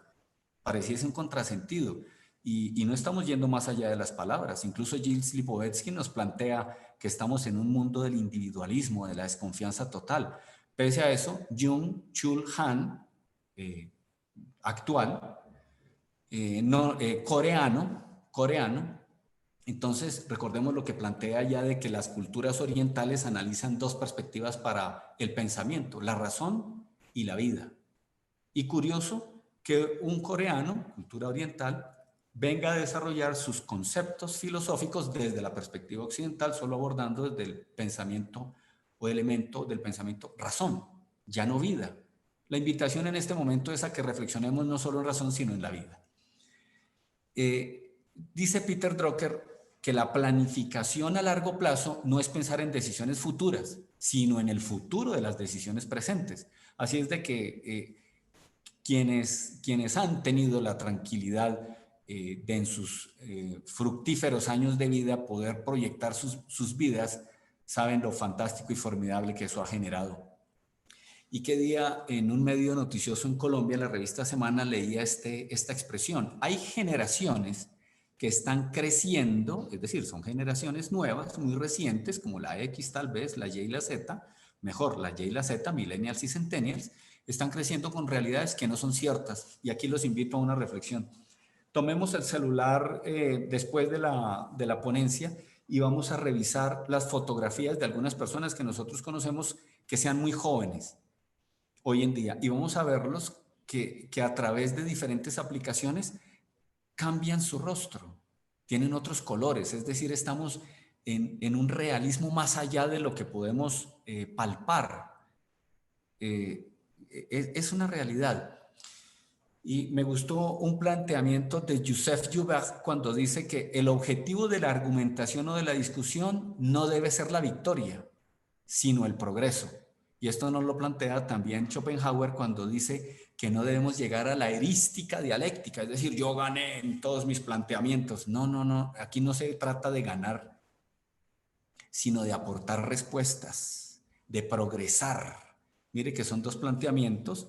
Pareciese un contrasentido y no estamos yendo más allá de las palabras. Incluso Gilles Lipovetsky nos plantea que estamos en un mundo del individualismo, de la desconfianza total. Pese a eso, Jung-Chul Han, actual, coreano, Entonces, recordemos lo que plantea ya de que las culturas orientales analizan dos perspectivas para el pensamiento, la razón y la vida. Y curioso que un coreano, cultura oriental, venga a desarrollar sus conceptos filosóficos desde la perspectiva occidental, solo abordando desde el pensamiento o elemento del pensamiento razón, ya no vida. La invitación en este momento es a que reflexionemos no solo en razón, sino en la vida. Dice Peter Drucker que la planificación a largo plazo no es pensar en decisiones futuras, sino en el futuro de las decisiones presentes. Así es de que quienes han tenido la tranquilidad de en sus fructíferos años de vida poder proyectar sus vidas, saben lo fantástico y formidable que eso ha generado. Y qué día en un medio noticioso en Colombia, la revista Semana, leía esta expresión. Hay generaciones que están creciendo, es decir, son generaciones nuevas, muy recientes, como la X tal vez, la Y y la Z, mejor, la Y y la Z, millennials y centennials, están creciendo con realidades que no son ciertas. Y aquí los invito a una reflexión. Tomemos el celular después de la ponencia y vamos a revisar las fotografías de algunas personas que nosotros conocemos que sean muy jóvenes hoy en día, y vamos a verlos que a través de diferentes aplicaciones cambian su rostro, tienen otros colores, es decir, estamos en un realismo más allá de lo que podemos palpar. Es una realidad. Y me gustó un planteamiento de Joseph Joubert cuando dice que el objetivo de la argumentación o de la discusión no debe ser la victoria, sino el progreso. Y esto nos lo plantea también Schopenhauer cuando dice que no debemos llegar a la erística dialéctica, es decir, yo gané en todos mis planteamientos. No, no, no, aquí no se trata de ganar, sino de aportar respuestas, de progresar. Mire que son dos planteamientos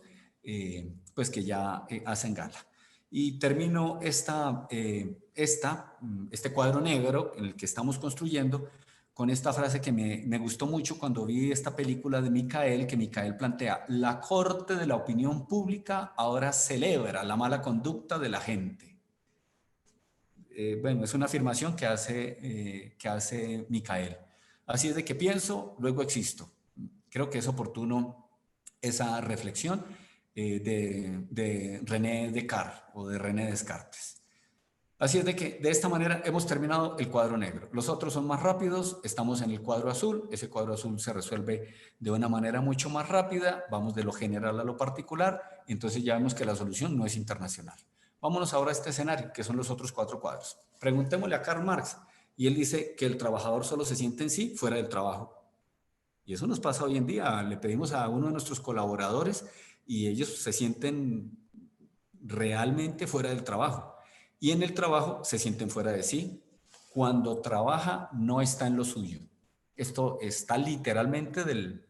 pues que ya hacen gala. Y termino este cuadro negro en el que estamos construyendo con esta frase que me gustó mucho cuando vi esta película de Micael, que Micael plantea: la corte de la opinión pública ahora celebra la mala conducta de la gente. Bueno, es una afirmación que hace Micael. Así es de que pienso, luego existo. Creo que es oportuno esa reflexión de René Descartes o de René Descartes. Así es de que de esta manera hemos terminado el cuadro negro. Los otros son más rápidos, estamos en el cuadro azul. Ese cuadro azul se resuelve de una manera mucho más rápida, vamos de lo general a lo particular, entonces ya vemos que la solución no es internacional. Vámonos ahora a este escenario, que son los otros 4 cuadros. Preguntémosle a Karl Marx, y él dice que el trabajador solo se siente en sí fuera del trabajo. Y eso nos pasa hoy en día. Le pedimos a uno de nuestros colaboradores y ellos se sienten realmente fuera del trabajo. Y en el trabajo se sienten fuera de sí. Cuando trabaja no está en lo suyo. Esto está literalmente del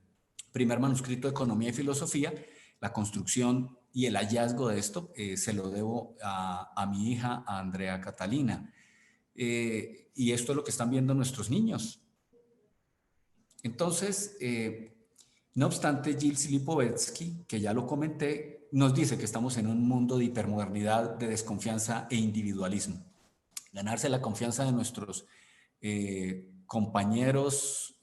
primer manuscrito de Economía y Filosofía. La construcción y el hallazgo de esto se lo debo a mi hija, a Andrea Catalina. Y esto es lo que están viendo nuestros niños. Entonces, no obstante, Gilles Lipovetsky, que ya lo comenté, nos dice que estamos en un mundo de hipermodernidad, de desconfianza e individualismo. Ganarse la confianza de nuestros compañeros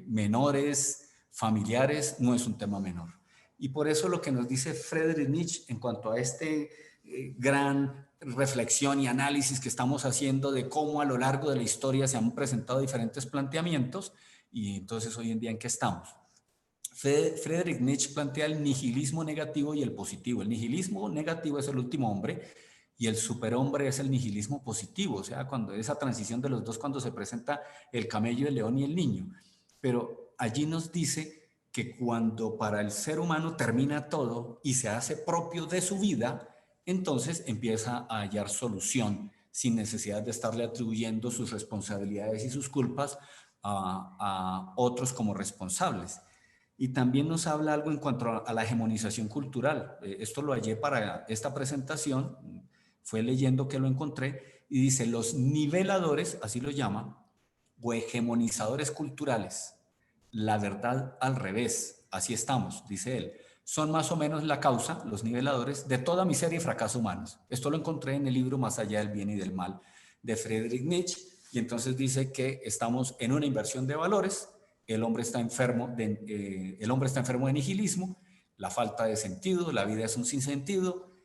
menores, familiares, no es un tema menor. Y por eso lo que nos dice Friedrich Nietzsche en cuanto a este gran reflexión y análisis que estamos haciendo de cómo a lo largo de la historia se han presentado diferentes planteamientos, y entonces hoy en día en qué estamos. Friedrich Nietzsche plantea el nihilismo negativo y el positivo. El nihilismo negativo es el último hombre y el superhombre es el nihilismo positivo, o sea, cuando esa transición de los dos, cuando se presenta el camello, el león y el niño. Pero allí nos dice que cuando para el ser humano termina todo y se hace propio de su vida, entonces empieza a hallar solución sin necesidad de estarle atribuyendo sus responsabilidades y sus culpas a otros como responsables. Y también nos habla algo en cuanto a la hegemonización cultural. Esto lo hallé para esta presentación, fue leyendo que lo encontré, y dice: los niveladores, así lo llama, o hegemonizadores culturales, la verdad al revés, así estamos, dice él, son más o menos la causa, los niveladores, de toda miseria y fracaso humanos. Esto lo encontré en el libro Más allá del bien y del mal, de Friedrich Nietzsche, y entonces dice que estamos en una inversión de valores, el hombre está enfermo de nihilismo, la falta de sentido, la vida es un sinsentido,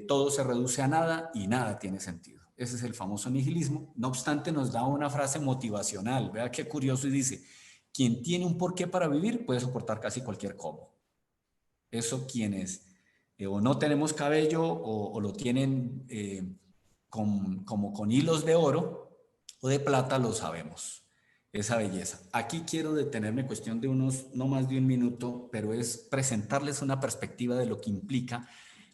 todo se reduce a nada y nada tiene sentido. Ese es el famoso nihilismo. No obstante, nos da una frase motivacional. Vea qué curioso, y dice: quien tiene un porqué para vivir puede soportar casi cualquier cómo. Eso quienes o no tenemos cabello o lo tienen como con hilos de oro o de plata, lo sabemos. Esa belleza. Aquí quiero detenerme, cuestión de no más de un minuto, pero es presentarles una perspectiva de lo que implica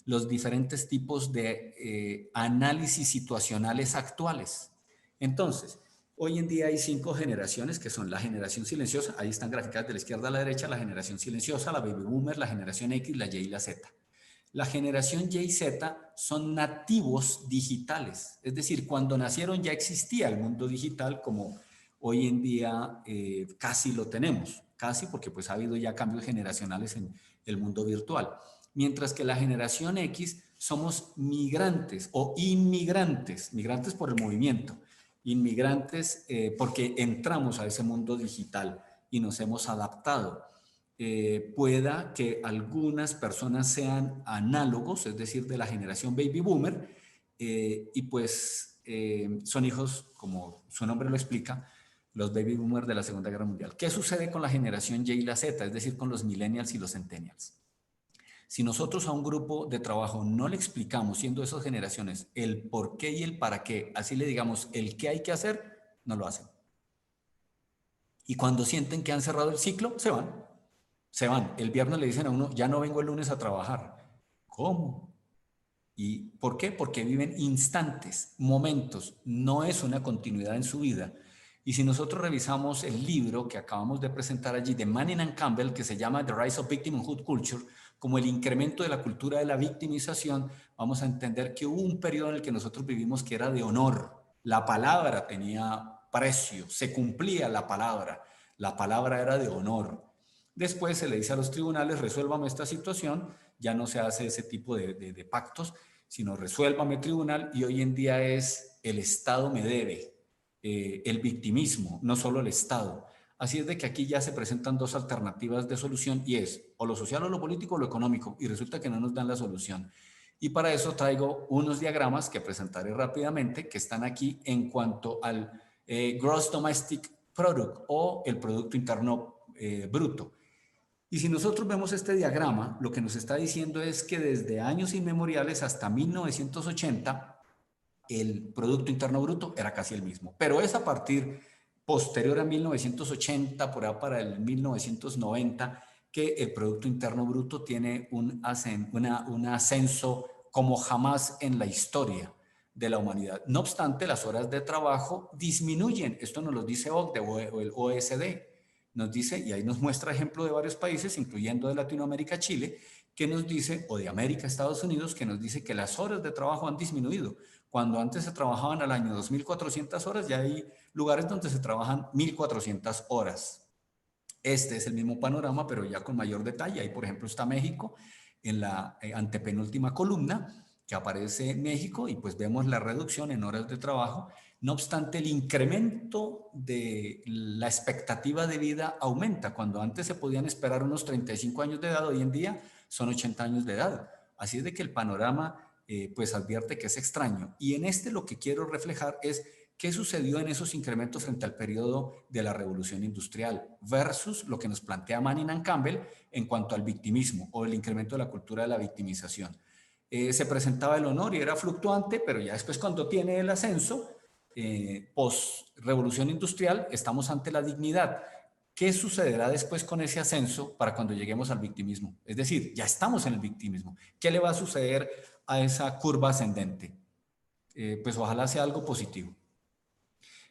los diferentes tipos de análisis situacionales actuales. Entonces, hoy en día hay 5 generaciones que son la generación silenciosa, ahí están graficadas de la izquierda a la derecha: la generación silenciosa, la baby boomer, la generación X, la Y y la Z. La generación Y y Z son nativos digitales, es decir, cuando nacieron ya existía el mundo digital como hoy en día casi lo tenemos, casi, porque pues ha habido ya cambios generacionales en el mundo virtual. Mientras que la generación X somos migrantes o inmigrantes, migrantes por el movimiento, inmigrantes porque entramos a ese mundo digital y nos hemos adaptado. Pueda que algunas personas sean análogos, es decir, de la generación baby boomer, y pues son hijos, como su nombre lo explica, los baby boomers de la Segunda Guerra Mundial. ¿Qué sucede con la generación Y y la Z, es decir, con los millennials y los centennials? Si nosotros a un grupo de trabajo no le explicamos, siendo esas generaciones, el por qué y el para qué, así le digamos el qué hay que hacer, no lo hacen. Y cuando sienten que han cerrado el ciclo, se van. Se van. El viernes le dicen a uno: ya no vengo el lunes a trabajar. ¿Cómo? ¿Y por qué? Porque viven instantes, momentos, no es una continuidad en su vida. Y si nosotros revisamos el libro que acabamos de presentar allí de Manning and Campbell, que se llama The Rise of Victimhood Culture, como el incremento de la cultura de la victimización, vamos a entender que hubo un periodo en el que nosotros vivimos que era de honor. La palabra tenía precio, se cumplía la palabra era de honor. Después se le dice a los tribunales: resuélvame esta situación, ya no se hace ese tipo de pactos, sino resuélvame tribunal, y hoy en día es el Estado me debe, el victimismo, no solo el Estado. Así es de que aquí ya se presentan 2 alternativas de solución, y es o lo social o lo político o lo económico, y resulta que no nos dan la solución. Y para eso traigo unos diagramas que presentaré rápidamente, que están aquí en cuanto al Gross Domestic Product o el Producto Interno Bruto. Y si nosotros vemos este diagrama, lo que nos está diciendo es que desde años inmemoriales hasta 1980, el Producto Interno Bruto era casi el mismo. Pero es a partir posterior a 1980, por ahí para el 1990, que el Producto Interno Bruto tiene un ascenso como jamás en la historia de la humanidad. No obstante, las horas de trabajo disminuyen. Esto nos lo dice OCDE o el OECD. Nos dice, y ahí nos muestra ejemplo de varios países, incluyendo de Latinoamérica, Chile, que nos dice, o de América, Estados Unidos, que nos dice que las horas de trabajo han disminuido. Cuando antes se trabajaban al año 2.400 horas, ya hay lugares donde se trabajan 1.400 horas. Este es el mismo panorama, pero ya con mayor detalle. Ahí, por ejemplo, está México en la antepenúltima columna, que aparece México, y pues vemos la reducción en horas de trabajo. No obstante, el incremento de la expectativa de vida aumenta. Cuando antes se podían esperar unos 35 años de edad, hoy en día son 80 años de edad. Así es de que el panorama pues advierte que es extraño. Y en este lo que quiero reflejar es qué sucedió en esos incrementos frente al periodo de la Revolución Industrial versus lo que nos plantea Manning and Campbell en cuanto al victimismo o el incremento de la cultura de la victimización. Se presentaba el honor y era fluctuante, pero ya después, cuando tiene el ascenso, post-revolución industrial, estamos ante la dignidad. ¿Qué sucederá después con ese ascenso para cuando lleguemos al victimismo? Es decir, ya estamos en el victimismo. ¿Qué le va a suceder a esa curva ascendente? Pues ojalá sea algo positivo.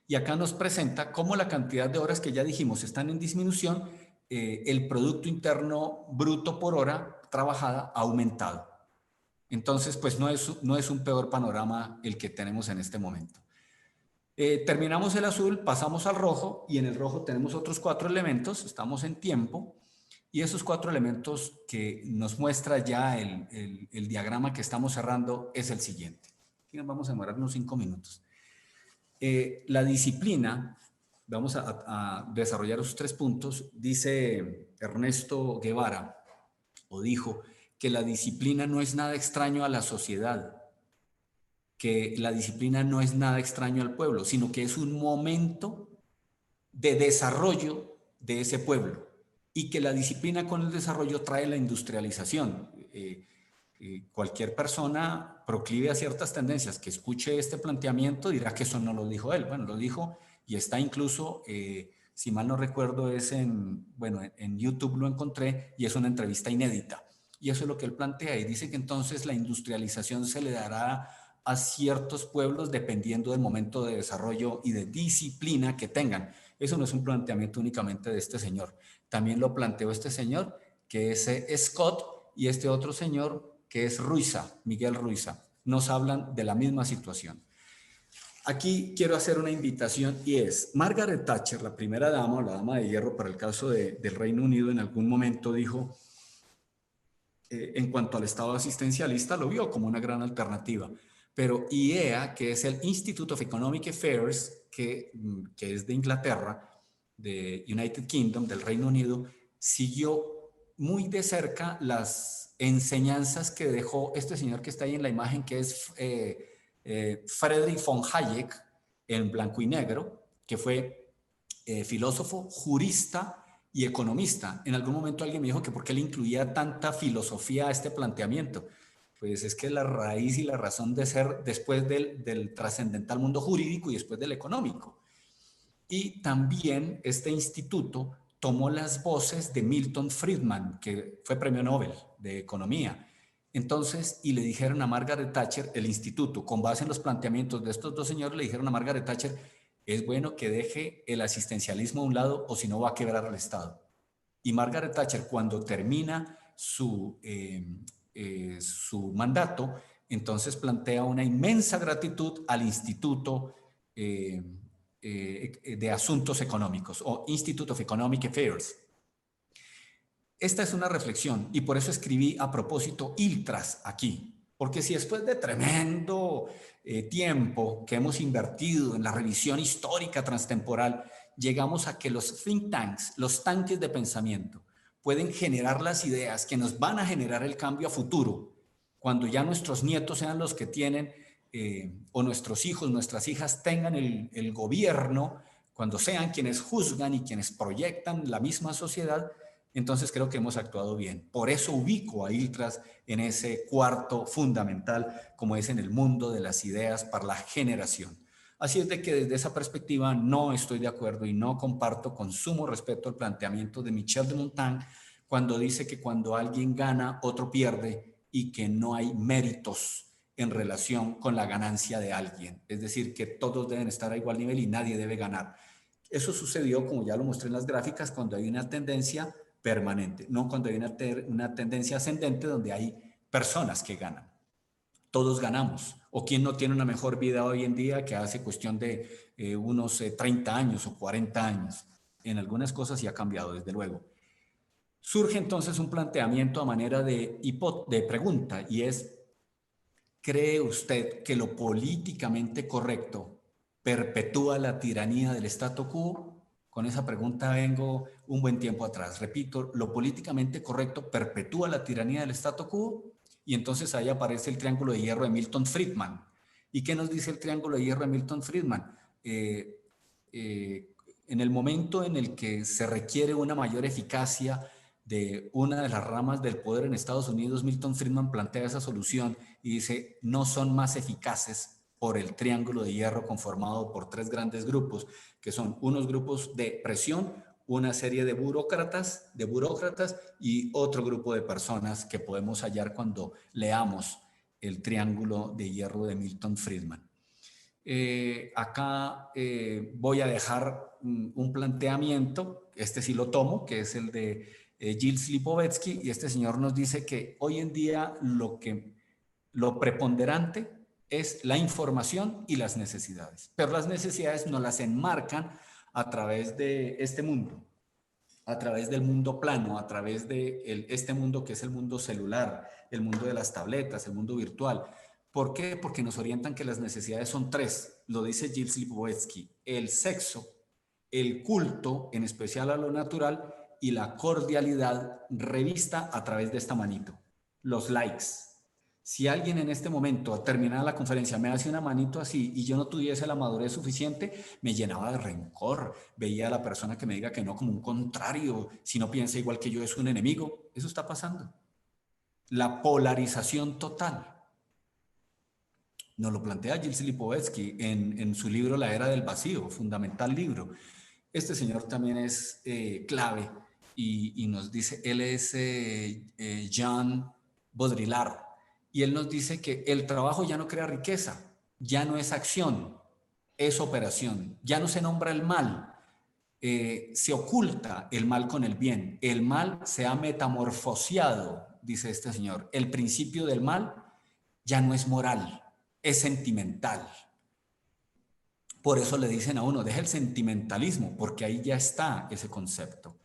Y acá nos presenta cómo la cantidad de horas que ya dijimos están en disminución, el Producto Interno Bruto por hora trabajada ha aumentado. Entonces, pues no es un peor panorama el que tenemos en este momento. Terminamos el azul, pasamos al rojo, y en el rojo tenemos otros 4 elementos, estamos en tiempo, y esos 4 elementos que nos muestra ya el diagrama que estamos cerrando es el siguiente. Aquí nos vamos a demorar unos 5 minutos. La disciplina, vamos a desarrollar esos 3 puntos, dice Ernesto Guevara, o dijo, que la disciplina no es nada extraño a la sociedad, que la disciplina no es nada extraño al pueblo, sino que es un momento de desarrollo de ese pueblo y que la disciplina con el desarrollo trae la industrialización. Cualquier persona proclive a ciertas tendencias que escuche este planteamiento dirá que eso no lo dijo él. Bueno, lo dijo y está incluso, si mal no recuerdo, es en YouTube lo encontré y es una entrevista inédita. Y eso es lo que él plantea y dice que entonces la industrialización se le dará a ciertos pueblos dependiendo del momento de desarrollo y de disciplina que tengan. Eso no es un planteamiento únicamente de este señor. También lo planteó este señor, que es Scott, y este otro señor, que es Ruiza, Miguel Ruiza. Nos hablan de la misma situación. Aquí quiero hacer una invitación y es, Margaret Thatcher, la primera dama o la dama de hierro para el caso del Reino Unido, en algún momento dijo, en cuanto al Estado asistencialista, lo vio como una gran alternativa. Pero IEA, que es el Institute of Economic Affairs, que es de Inglaterra, de United Kingdom, del Reino Unido, siguió muy de cerca las enseñanzas que dejó este señor que está ahí en la imagen, que es Friedrich von Hayek, en blanco y negro, que fue filósofo, jurista y economista. En algún momento alguien me dijo que por qué le incluía tanta filosofía a este planteamiento. Pues es que la raíz y la razón de ser después del trascendental mundo jurídico y después del económico. Y también este instituto tomó las voces de Milton Friedman, que fue premio Nobel de Economía. Entonces, y le dijeron a Margaret Thatcher, el instituto, con base en los planteamientos de estos 2 señores, le dijeron a Margaret Thatcher, es bueno que deje el asistencialismo a un lado o si no va a quebrar al Estado. Y Margaret Thatcher, cuando termina su mandato, entonces plantea una inmensa gratitud al Instituto de Asuntos Económicos o Institute of Economic Affairs. Esta es una reflexión y por eso escribí a propósito ILTRAS aquí, porque si después de tremendo tiempo que hemos invertido en la revisión histórica transtemporal, llegamos a que los think tanks, los tanques de pensamiento, pueden generar las ideas que nos van a generar el cambio a futuro, cuando ya nuestros nietos sean los que tienen, o nuestros hijos, nuestras hijas tengan el gobierno, cuando sean quienes juzgan y quienes proyectan la misma sociedad, entonces creo que hemos actuado bien. Por eso ubico a ILTRAS en ese cuarto fundamental, como es en el mundo de las ideas para la generación. Así es de que desde esa perspectiva no estoy de acuerdo y no comparto con sumo respeto el planteamiento de Michel de Montaigne cuando dice que cuando alguien gana, otro pierde y que no hay méritos en relación con la ganancia de alguien. Es decir, que todos deben estar a igual nivel y nadie debe ganar. Eso sucedió, como ya lo mostré en las gráficas, cuando hay una tendencia permanente, no cuando hay una tendencia ascendente donde hay personas que ganan. Todos ganamos. ¿O quién no tiene una mejor vida hoy en día que hace cuestión de unos 30 años o 40 años? En algunas cosas sí ha cambiado, desde luego. Surge entonces un planteamiento a manera de pregunta y es, ¿cree usted que lo políticamente correcto perpetúa la tiranía del statu quo? Con esa pregunta vengo un buen tiempo atrás. Repito, ¿lo políticamente correcto perpetúa la tiranía del statu quo? Y entonces ahí aparece el triángulo de hierro de Milton Friedman. ¿Y qué nos dice el triángulo de hierro de Milton Friedman? En el momento en el que se requiere una mayor eficacia de una de las ramas del poder en Estados Unidos, Milton Friedman plantea esa solución y dice, no son más eficaces por el triángulo de hierro conformado por 3 grandes grupos, que son unos grupos de presión, una serie de burócratas y otro grupo de personas que podemos hallar cuando leamos el triángulo de hierro de Milton Friedman. Acá voy a dejar un planteamiento, este sí lo tomo, que es el de Gilles Lipovetsky, y este señor nos dice que hoy en día lo preponderante es la información y las necesidades, pero las necesidades nos las enmarcan a través de este mundo, a través del mundo plano, a través de este mundo que es el mundo celular, el mundo de las tabletas, el mundo virtual. ¿Por qué? Porque nos orientan que las necesidades son tres, lo dice Gilles Lipovetsky: el sexo, el culto, en especial a lo natural, y la cordialidad revista a través de esta manito, los likes. Si alguien en este momento, a terminar la conferencia, me hace una manito así y yo no tuviese la madurez suficiente, me llenaba de rencor. Veía a la persona que me diga que no como un contrario. Si no piensa igual que yo, es un enemigo. Eso está pasando. La polarización total. Nos lo plantea Gilles Lipovetsky en su libro La Era del Vacío, fundamental libro. Este señor también es clave y nos dice, él es Jean Baudrillard, y él nos dice que el trabajo ya no crea riqueza, ya no es acción, es operación, ya no se nombra el mal, se oculta el mal con el bien, el mal se ha metamorfoseado, dice este señor, el principio del mal ya no es moral, es sentimental. Por eso le dicen a uno, deja el sentimentalismo, porque ahí ya está ese concepto.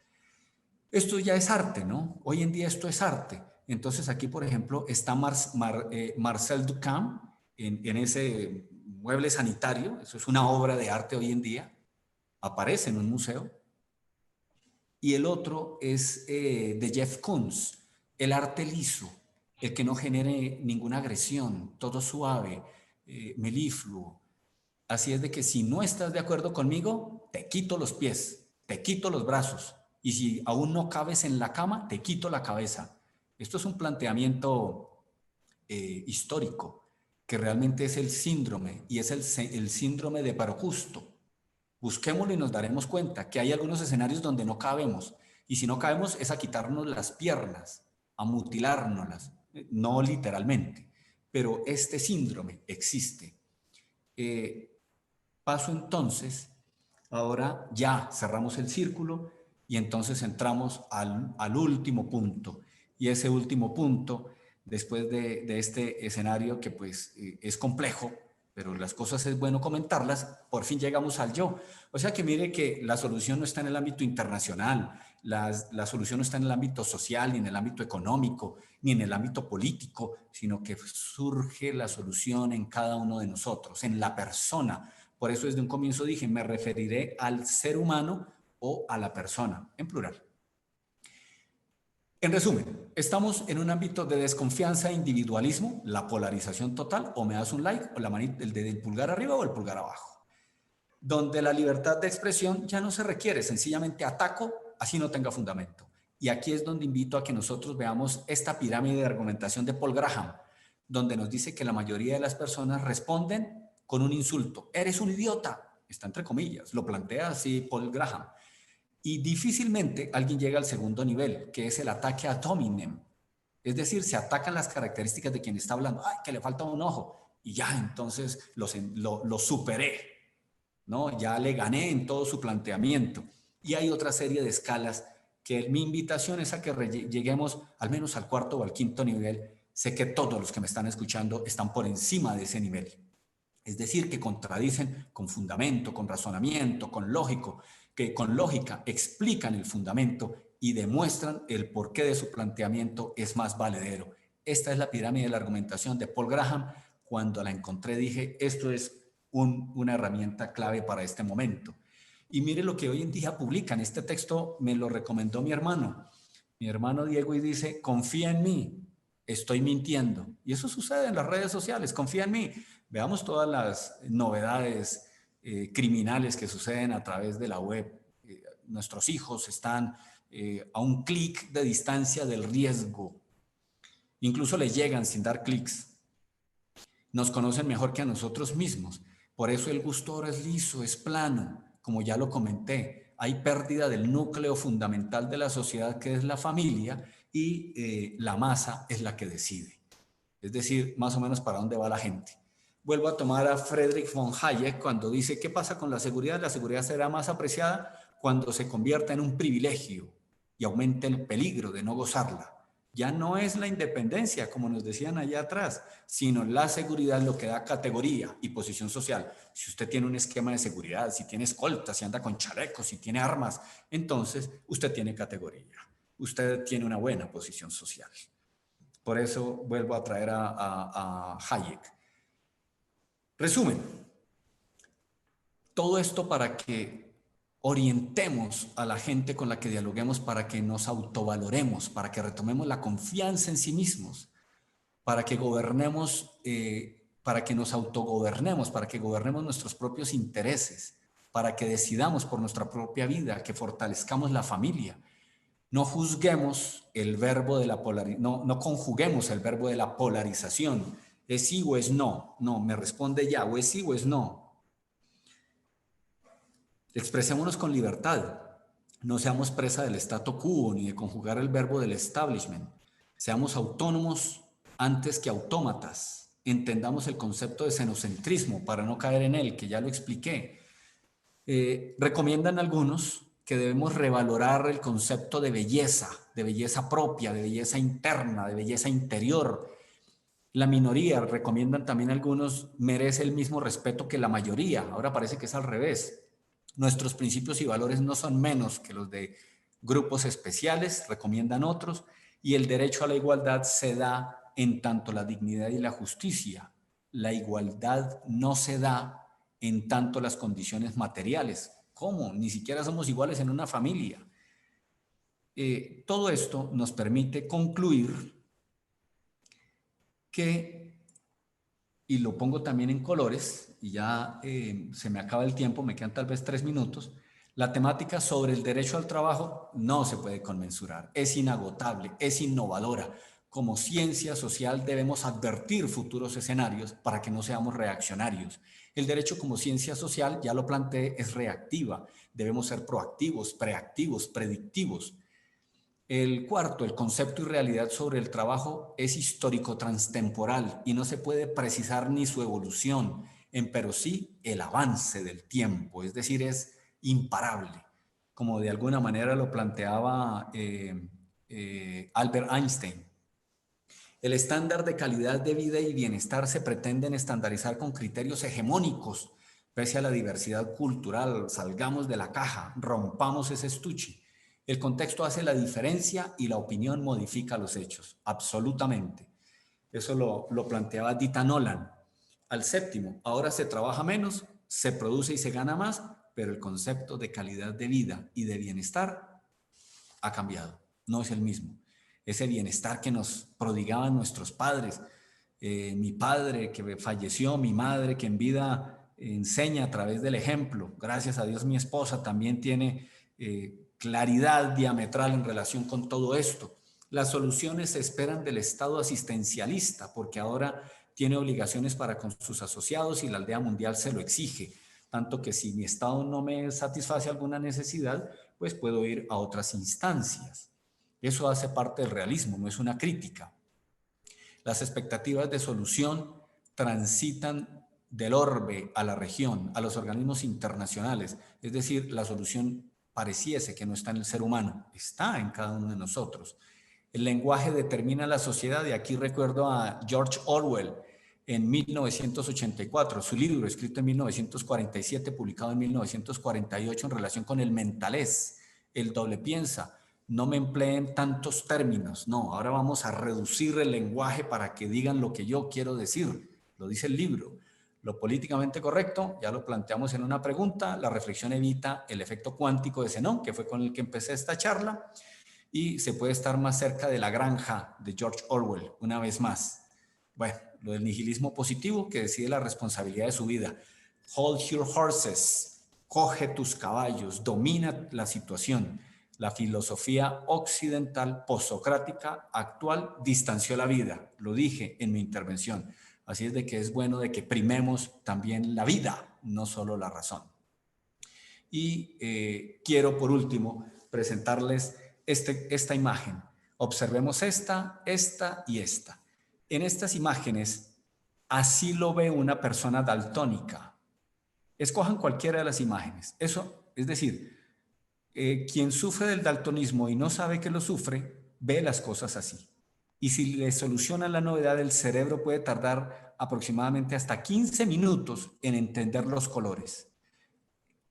Esto ya es arte, ¿no? Hoy en día esto es arte. Entonces aquí, por ejemplo, está Marcel Duchamp en ese mueble sanitario. Eso es una obra de arte hoy en día. Aparece en un museo. Y el otro es de Jeff Koons, el arte liso, el que no genere ninguna agresión, todo suave, melifluo. Así es de que si no estás de acuerdo conmigo, te quito los pies, te quito los brazos. Y si aún no cabes en la cama, te quito la cabeza. Esto es un planteamiento histórico, que realmente es el síndrome, y es el síndrome de Parocusto. Busquémoslo y nos daremos cuenta que hay algunos escenarios donde no cabemos. Y si no cabemos es a quitarnos las piernas, a mutilárnoslas, no literalmente. Pero este síndrome existe. Paso entonces, ahora ya cerramos el círculo y entonces entramos al último punto. Y ese último punto, después de este escenario que pues es complejo, pero las cosas es bueno comentarlas, por fin llegamos al yo. O sea que mire que la solución no está en el ámbito internacional, la solución no está en el ámbito social, ni en el ámbito económico, ni en el ámbito político, sino que surge la solución en cada uno de nosotros, en la persona. Por eso desde un comienzo dije, me referiré al ser humano o a la persona, en plural. En resumen, estamos en un ámbito de desconfianza e individualismo, la polarización total, o me das un like, o la manita, el pulgar arriba o el pulgar abajo, donde la libertad de expresión ya no se requiere, sencillamente ataco, así no tenga fundamento. Y aquí es donde invito a que nosotros veamos esta pirámide de argumentación de Paul Graham, donde nos dice que la mayoría de las personas responden con un insulto. Eres un idiota, está entre comillas, lo plantea así Paul Graham. Y difícilmente alguien llega al segundo nivel, que es el ataque ad hominem. Es decir, se atacan las características de quien está hablando. Ay, que le falta un ojo. Y ya, entonces lo superé, ¿no? Ya le gané en todo su planteamiento. Y hay otra serie de escalas que mi invitación es a que lleguemos al menos al cuarto o al quinto nivel. Sé que todos los que me están escuchando están por encima de ese nivel. Es decir, que contradicen con fundamento, con razonamiento, con lógico, que con lógica explican el fundamento y demuestran el porqué de su planteamiento es más valedero. Esta es la pirámide de la argumentación de Paul Graham. Cuando la encontré dije, esto es una herramienta clave para este momento. Y mire lo que hoy en día publican. Este texto me lo recomendó mi hermano Diego, y dice, confía en mí, estoy mintiendo. Y eso sucede en las redes sociales, confía en mí. Veamos todas las novedades criminales que suceden a través de la web. Nuestros hijos están a un clic de distancia del riesgo. Incluso les llegan sin dar clics. Nos conocen mejor que a nosotros mismos. Por eso el gusto ahora es liso, es plano, como ya lo comenté. Hay pérdida del núcleo fundamental de la sociedad, que es la familia, y la masa es la que decide. Es decir, más o menos para dónde va la gente. Vuelvo a tomar a Friedrich von Hayek cuando dice, ¿qué pasa con la seguridad? La seguridad será más apreciada cuando se convierta en un privilegio y aumente el peligro de no gozarla. Ya no es la independencia, como nos decían allá atrás, sino la seguridad lo que da categoría y posición social. Si usted tiene un esquema de seguridad, si tiene escoltas, si anda con chalecos, si tiene armas, entonces usted tiene categoría. Usted tiene una buena posición social. Por eso vuelvo a traer a Hayek. Resumen, todo esto para que orientemos a la gente con la que dialoguemos, para que nos autovaloremos, para que retomemos la confianza en sí mismos, para que gobernemos, para que nos autogobernemos, para que gobernemos nuestros propios intereses, para que decidamos por nuestra propia vida, que fortalezcamos la familia. No juzguemos el verbo de la polarización, no conjuguemos el verbo de la polarización. ¿Es sí o es no? No, me responde ya, o es sí o es no. Expresémonos con libertad. No seamos presa del statu quo ni de conjugar el verbo del establishment. Seamos autónomos antes que autómatas. Entendamos el concepto de xenocentrismo para no caer en él, que ya lo expliqué. Recomiendan algunos que debemos revalorar el concepto de belleza propia, de belleza interna, de belleza interior. La minoría, recomiendan también algunos, merece el mismo respeto que la mayoría. Ahora parece que es al revés. Nuestros principios y valores no son menos que los de grupos especiales, recomiendan otros, y el derecho a la igualdad se da en tanto la dignidad y la justicia. La igualdad no se da en tanto las condiciones materiales. ¿Cómo? Ni siquiera somos iguales en una familia. Todo esto nos permite concluir que, y lo pongo también en colores, y ya se me acaba el tiempo, me quedan tal vez 3 minutos, la temática sobre el derecho al trabajo no se puede conmensurar, es inagotable, es innovadora. Como ciencia social debemos advertir futuros escenarios para que no seamos reaccionarios. El derecho como ciencia social, ya lo planteé, es reactiva. Debemos ser proactivos, preactivos, predictivos. El cuarto, el concepto y realidad sobre el trabajo es histórico transtemporal y no se puede precisar ni su evolución, pero sí el avance del tiempo, es decir, es imparable, como de alguna manera lo planteaba Albert Einstein. El estándar de calidad de vida y bienestar se pretenden estandarizar con criterios hegemónicos, pese a la diversidad cultural. Salgamos de la caja, rompamos ese estuche. El contexto hace la diferencia y la opinión modifica los hechos, absolutamente. Eso lo planteaba Dita Nolan. Al séptimo, ahora se trabaja menos, se produce y se gana más, pero el concepto de calidad de vida y de bienestar ha cambiado, no es el mismo. Ese bienestar que nos prodigaban nuestros padres, mi padre que falleció, mi madre que en vida enseña a través del ejemplo. Gracias a Dios mi esposa también tiene claridad diametral en relación con todo esto. Las soluciones se esperan del Estado asistencialista porque ahora tiene obligaciones para con sus asociados y la aldea mundial se lo exige. Tanto que si mi Estado no me satisface alguna necesidad, pues puedo ir a otras instancias. Eso hace parte del realismo, no es una crítica. Las expectativas de solución transitan del orbe a la región, a los organismos internacionales. Es decir, la solución pareciese que no está en el ser humano, está en cada uno de nosotros. El lenguaje determina la sociedad y aquí recuerdo a George Orwell en 1984, su libro escrito en 1947, publicado en 1948 en relación con el mentalés, el doble piensa. No me empleen tantos términos, no, ahora vamos a reducir el lenguaje para que digan lo que yo quiero decir, lo dice el libro. Lo políticamente correcto, ya lo planteamos en una pregunta, la reflexión evita el efecto cuántico de Zenón, que fue con el que empecé esta charla, y se puede estar más cerca de la granja de George Orwell, una vez más. Bueno, lo del nihilismo positivo, que decide la responsabilidad de su vida. Hold your horses, coge tus caballos, domina la situación. La filosofía occidental postsocrática actual distanció la vida, lo dije en mi intervención. Así es de que es bueno de que primemos también la vida, no solo la razón. Y quiero por último presentarles esta imagen. Observemos esta y esta. En estas imágenes, así lo ve una persona daltónica. Escojan cualquiera de las imágenes. Eso, es decir, quien sufre del daltonismo y no sabe que lo sufre, ve las cosas así. Y si le solucionan la novedad, el cerebro puede tardar aproximadamente hasta 15 minutos en entender los colores.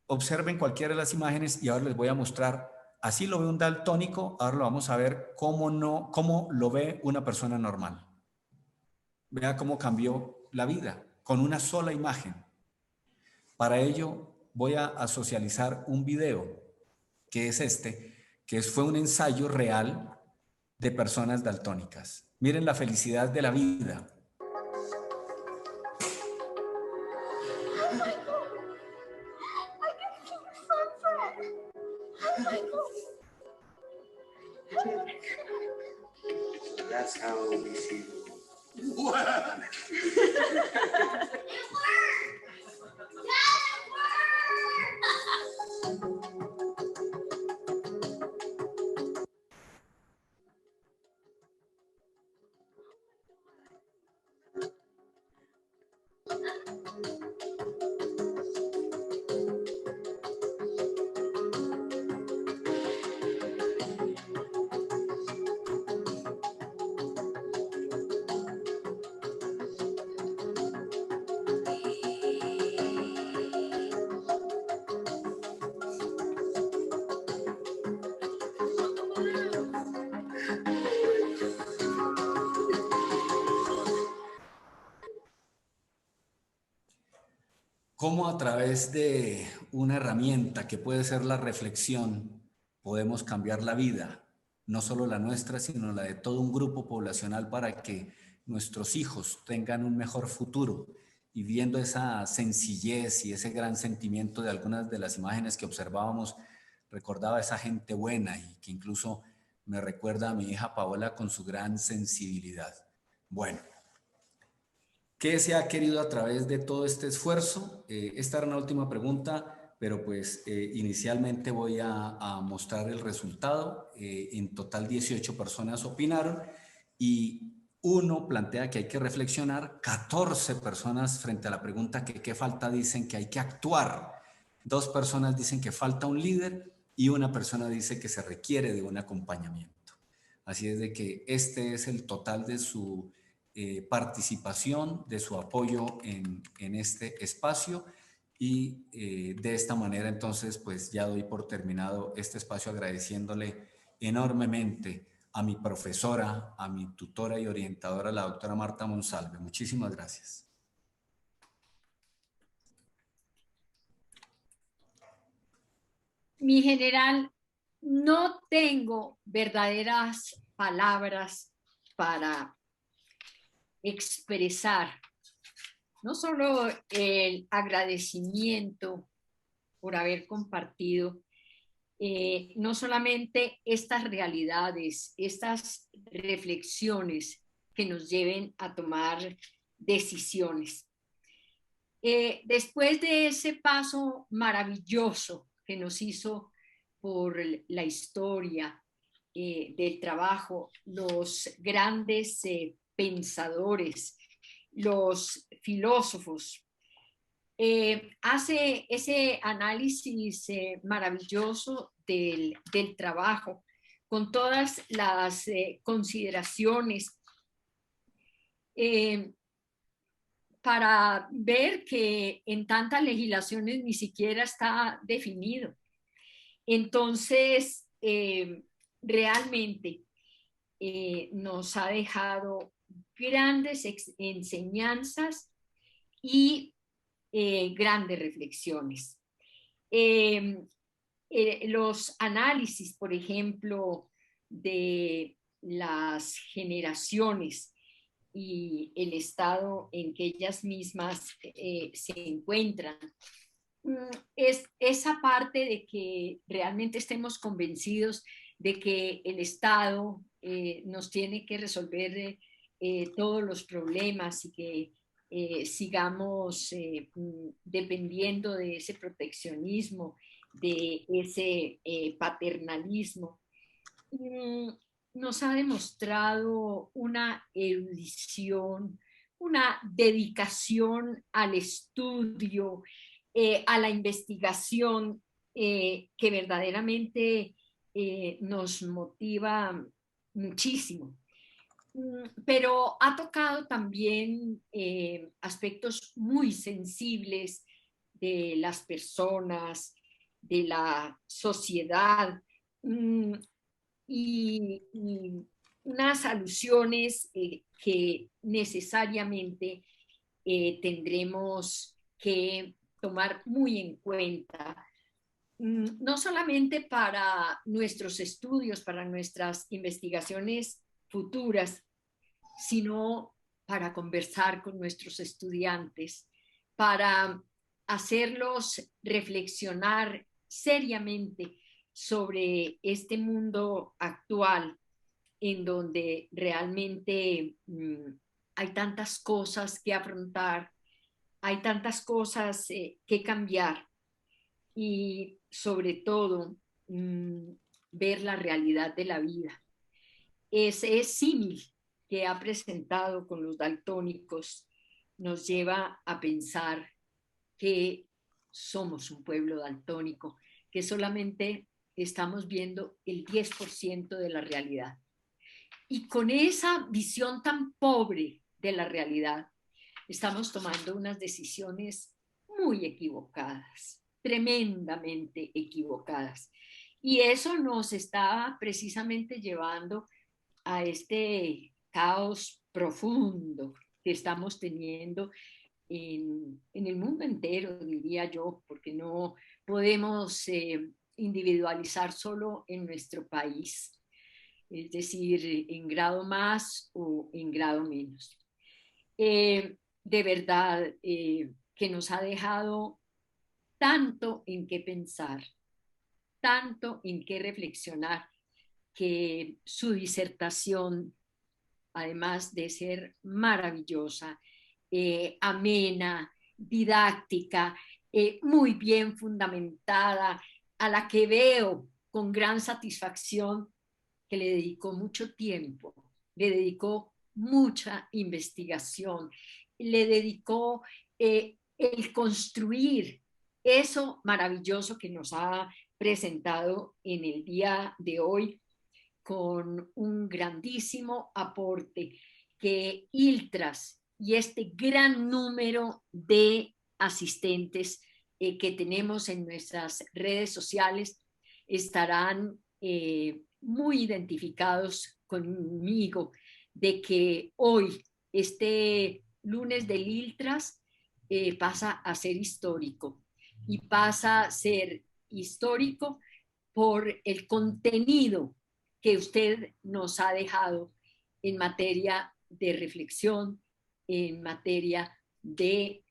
Observen cualquiera de las imágenes y ahora les voy a mostrar así lo ve un daltónico, ahora lo vamos a ver cómo lo ve una persona normal. Vea cómo cambió la vida con una sola imagen. Para ello voy a socializar un video, que es fue un ensayo real de personas daltónicas. Miren la felicidad de la vida. That's how we see the world. Cómo a través de una herramienta que puede ser la reflexión podemos cambiar la vida, no solo la nuestra, sino la de todo un grupo poblacional para que nuestros hijos tengan un mejor futuro. Y viendo esa sencillez y ese gran sentimiento de algunas de las imágenes que observábamos, recordaba a esa gente buena y que incluso me recuerda a mi hija Paola con su gran sensibilidad. Bueno. ¿Qué se ha querido a través de todo este esfuerzo? Esta era una última pregunta, pero pues inicialmente voy a mostrar el resultado. En total 18 personas opinaron y uno plantea que hay que reflexionar, 14 personas frente a la pregunta que qué falta dicen que hay que actuar, 2 personas dicen que falta un líder y una persona dice que se requiere de un acompañamiento. Así es de que este es el total de su participación, de su apoyo en este espacio y de esta manera entonces pues ya doy por terminado este espacio agradeciéndole enormemente a mi profesora, a mi tutora y orientadora, la doctora Marta Monsalve. Muchísimas gracias. Mi general, no tengo verdaderas palabras para expresar no solo el agradecimiento por haber compartido, no solamente estas realidades, estas reflexiones que nos lleven a tomar decisiones. Después de ese paso maravilloso que nos hizo por la historia del trabajo, los grandes pensadores, los filósofos, hace ese análisis maravilloso del trabajo, con todas las consideraciones, para ver que en tantas legislaciones ni siquiera está definido. Entonces, realmente nos ha dejado grandes enseñanzas y grandes reflexiones. Los análisis, por ejemplo, de las generaciones y el estado en que ellas mismas se encuentran, es esa parte de que realmente estemos convencidos de que el Estado nos tiene que resolver todos los problemas y que sigamos dependiendo de ese proteccionismo, de ese paternalismo. Nos ha demostrado una erudición, una dedicación al estudio, a la investigación, que verdaderamente nos motiva muchísimo. Pero ha tocado también aspectos muy sensibles de las personas, de la sociedad, mm, y unas alusiones que necesariamente tendremos que tomar muy en cuenta, no solamente para nuestros estudios, para nuestras investigaciones futuras, sino para conversar con nuestros estudiantes, para hacerlos reflexionar seriamente sobre este mundo actual en donde realmente hay tantas cosas que afrontar, hay tantas cosas que cambiar y sobre todo ver la realidad de la vida. Ese símil que ha presentado con los daltónicos nos lleva a pensar que somos un pueblo daltónico, que solamente estamos viendo el 10% de la realidad. Y con esa visión tan pobre de la realidad, estamos tomando unas decisiones muy equivocadas, tremendamente equivocadas. Y eso nos está precisamente llevando a este caos profundo que estamos teniendo en el mundo entero, diría yo, porque no podemos individualizar solo en nuestro país, es decir, en grado más o en grado menos. De verdad que nos ha dejado tanto en qué pensar, tanto en qué reflexionar, que su disertación, además de ser maravillosa, amena, didáctica, muy bien fundamentada, a la que veo con gran satisfacción que le dedicó mucho tiempo, le dedicó mucha investigación, le dedicó el construir eso maravilloso que nos ha presentado en el día de hoy con un grandísimo aporte que ILTRAS y este gran número de asistentes que tenemos en nuestras redes sociales estarán muy identificados conmigo de que hoy, este lunes del ILTRAS, pasa a ser histórico y pasa a ser histórico por el contenido que usted nos ha dejado en materia de reflexión, en materia de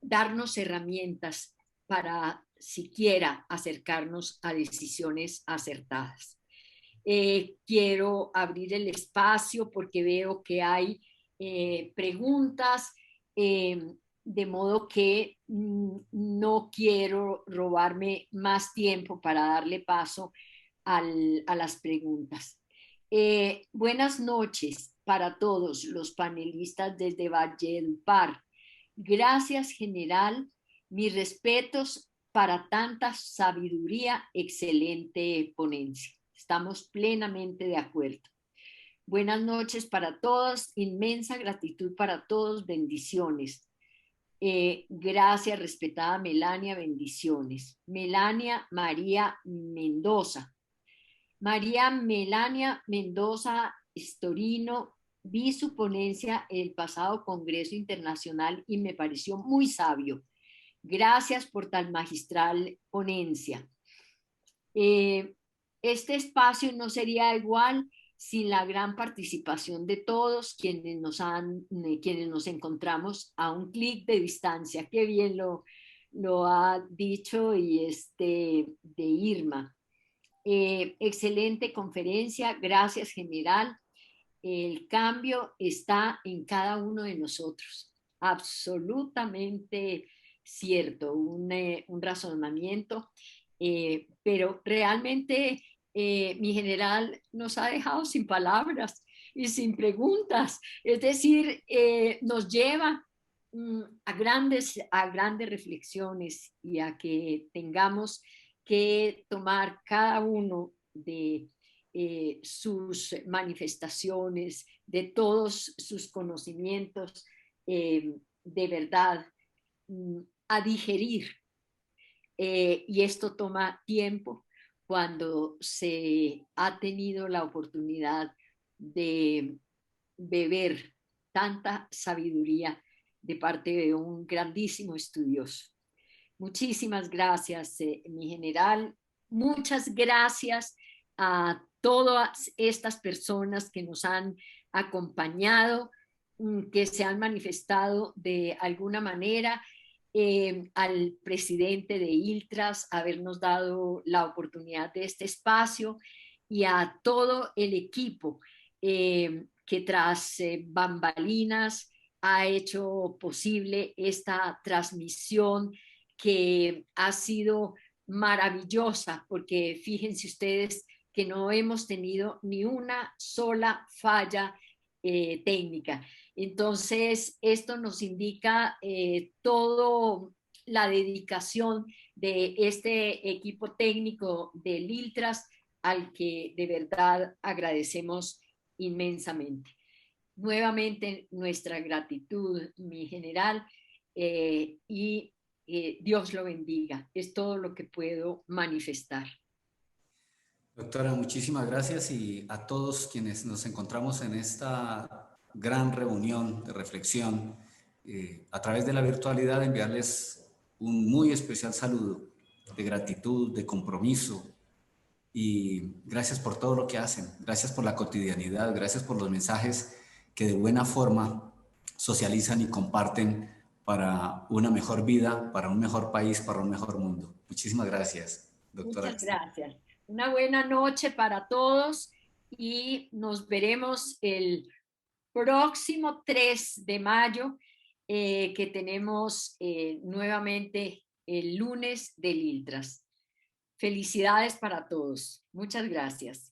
darnos herramientas para siquiera acercarnos a decisiones acertadas. Quiero abrir el espacio porque veo que hay preguntas, de modo que no quiero robarme más tiempo para darle paso a las preguntas. Buenas noches para todos los panelistas desde Valledupar. Gracias, general. Mis respetos para tanta sabiduría, excelente ponencia. Estamos plenamente de acuerdo. Buenas noches para todos, inmensa gratitud para todos, bendiciones. Gracias, respetada Melania, bendiciones. Melania María Mendoza. María Melania Mendoza Estorino, vi su ponencia en el pasado Congreso Internacional y me pareció muy sabio. Gracias por tan magistral ponencia. Este espacio no sería igual sin la gran participación de todos quienes nos encontramos a un clic de distancia. Qué bien lo ha dicho y de Irma. Excelente conferencia, gracias general. El cambio está en cada uno de nosotros. Absolutamente cierto, un razonamiento, pero realmente mi general nos ha dejado sin palabras y sin preguntas. Es decir, nos lleva a grandes reflexiones y a que tengamos que tomar cada uno de sus manifestaciones, de todos sus conocimientos, de verdad, a digerir. Y esto toma tiempo cuando se ha tenido la oportunidad de beber tanta sabiduría de parte de un grandísimo estudioso. Muchísimas gracias, mi general. Muchas gracias a todas estas personas que nos han acompañado, que se han manifestado de alguna manera, al presidente de ILTRAS habernos dado la oportunidad de este espacio y a todo el equipo que tras bambalinas ha hecho posible esta transmisión que ha sido maravillosa, porque fíjense ustedes que no hemos tenido ni una sola falla técnica. Entonces, esto nos indica toda la dedicación de este equipo técnico del ILTRAS, al que de verdad agradecemos inmensamente. Nuevamente, nuestra gratitud, mi general, y Dios lo bendiga. Es todo lo que puedo manifestar. Doctora, muchísimas gracias y a todos quienes nos encontramos en esta gran reunión de reflexión a través de la virtualidad, enviarles un muy especial saludo de gratitud, de compromiso y gracias por todo lo que hacen, gracias por la cotidianidad, gracias por los mensajes que de buena forma socializan y comparten para una mejor vida, para un mejor país, para un mejor mundo. Muchísimas gracias, doctora. Muchas gracias. Una buena noche para todos y nos veremos el próximo 3 de mayo, que tenemos nuevamente el lunes del ILTRAS. Felicidades para todos. Muchas gracias.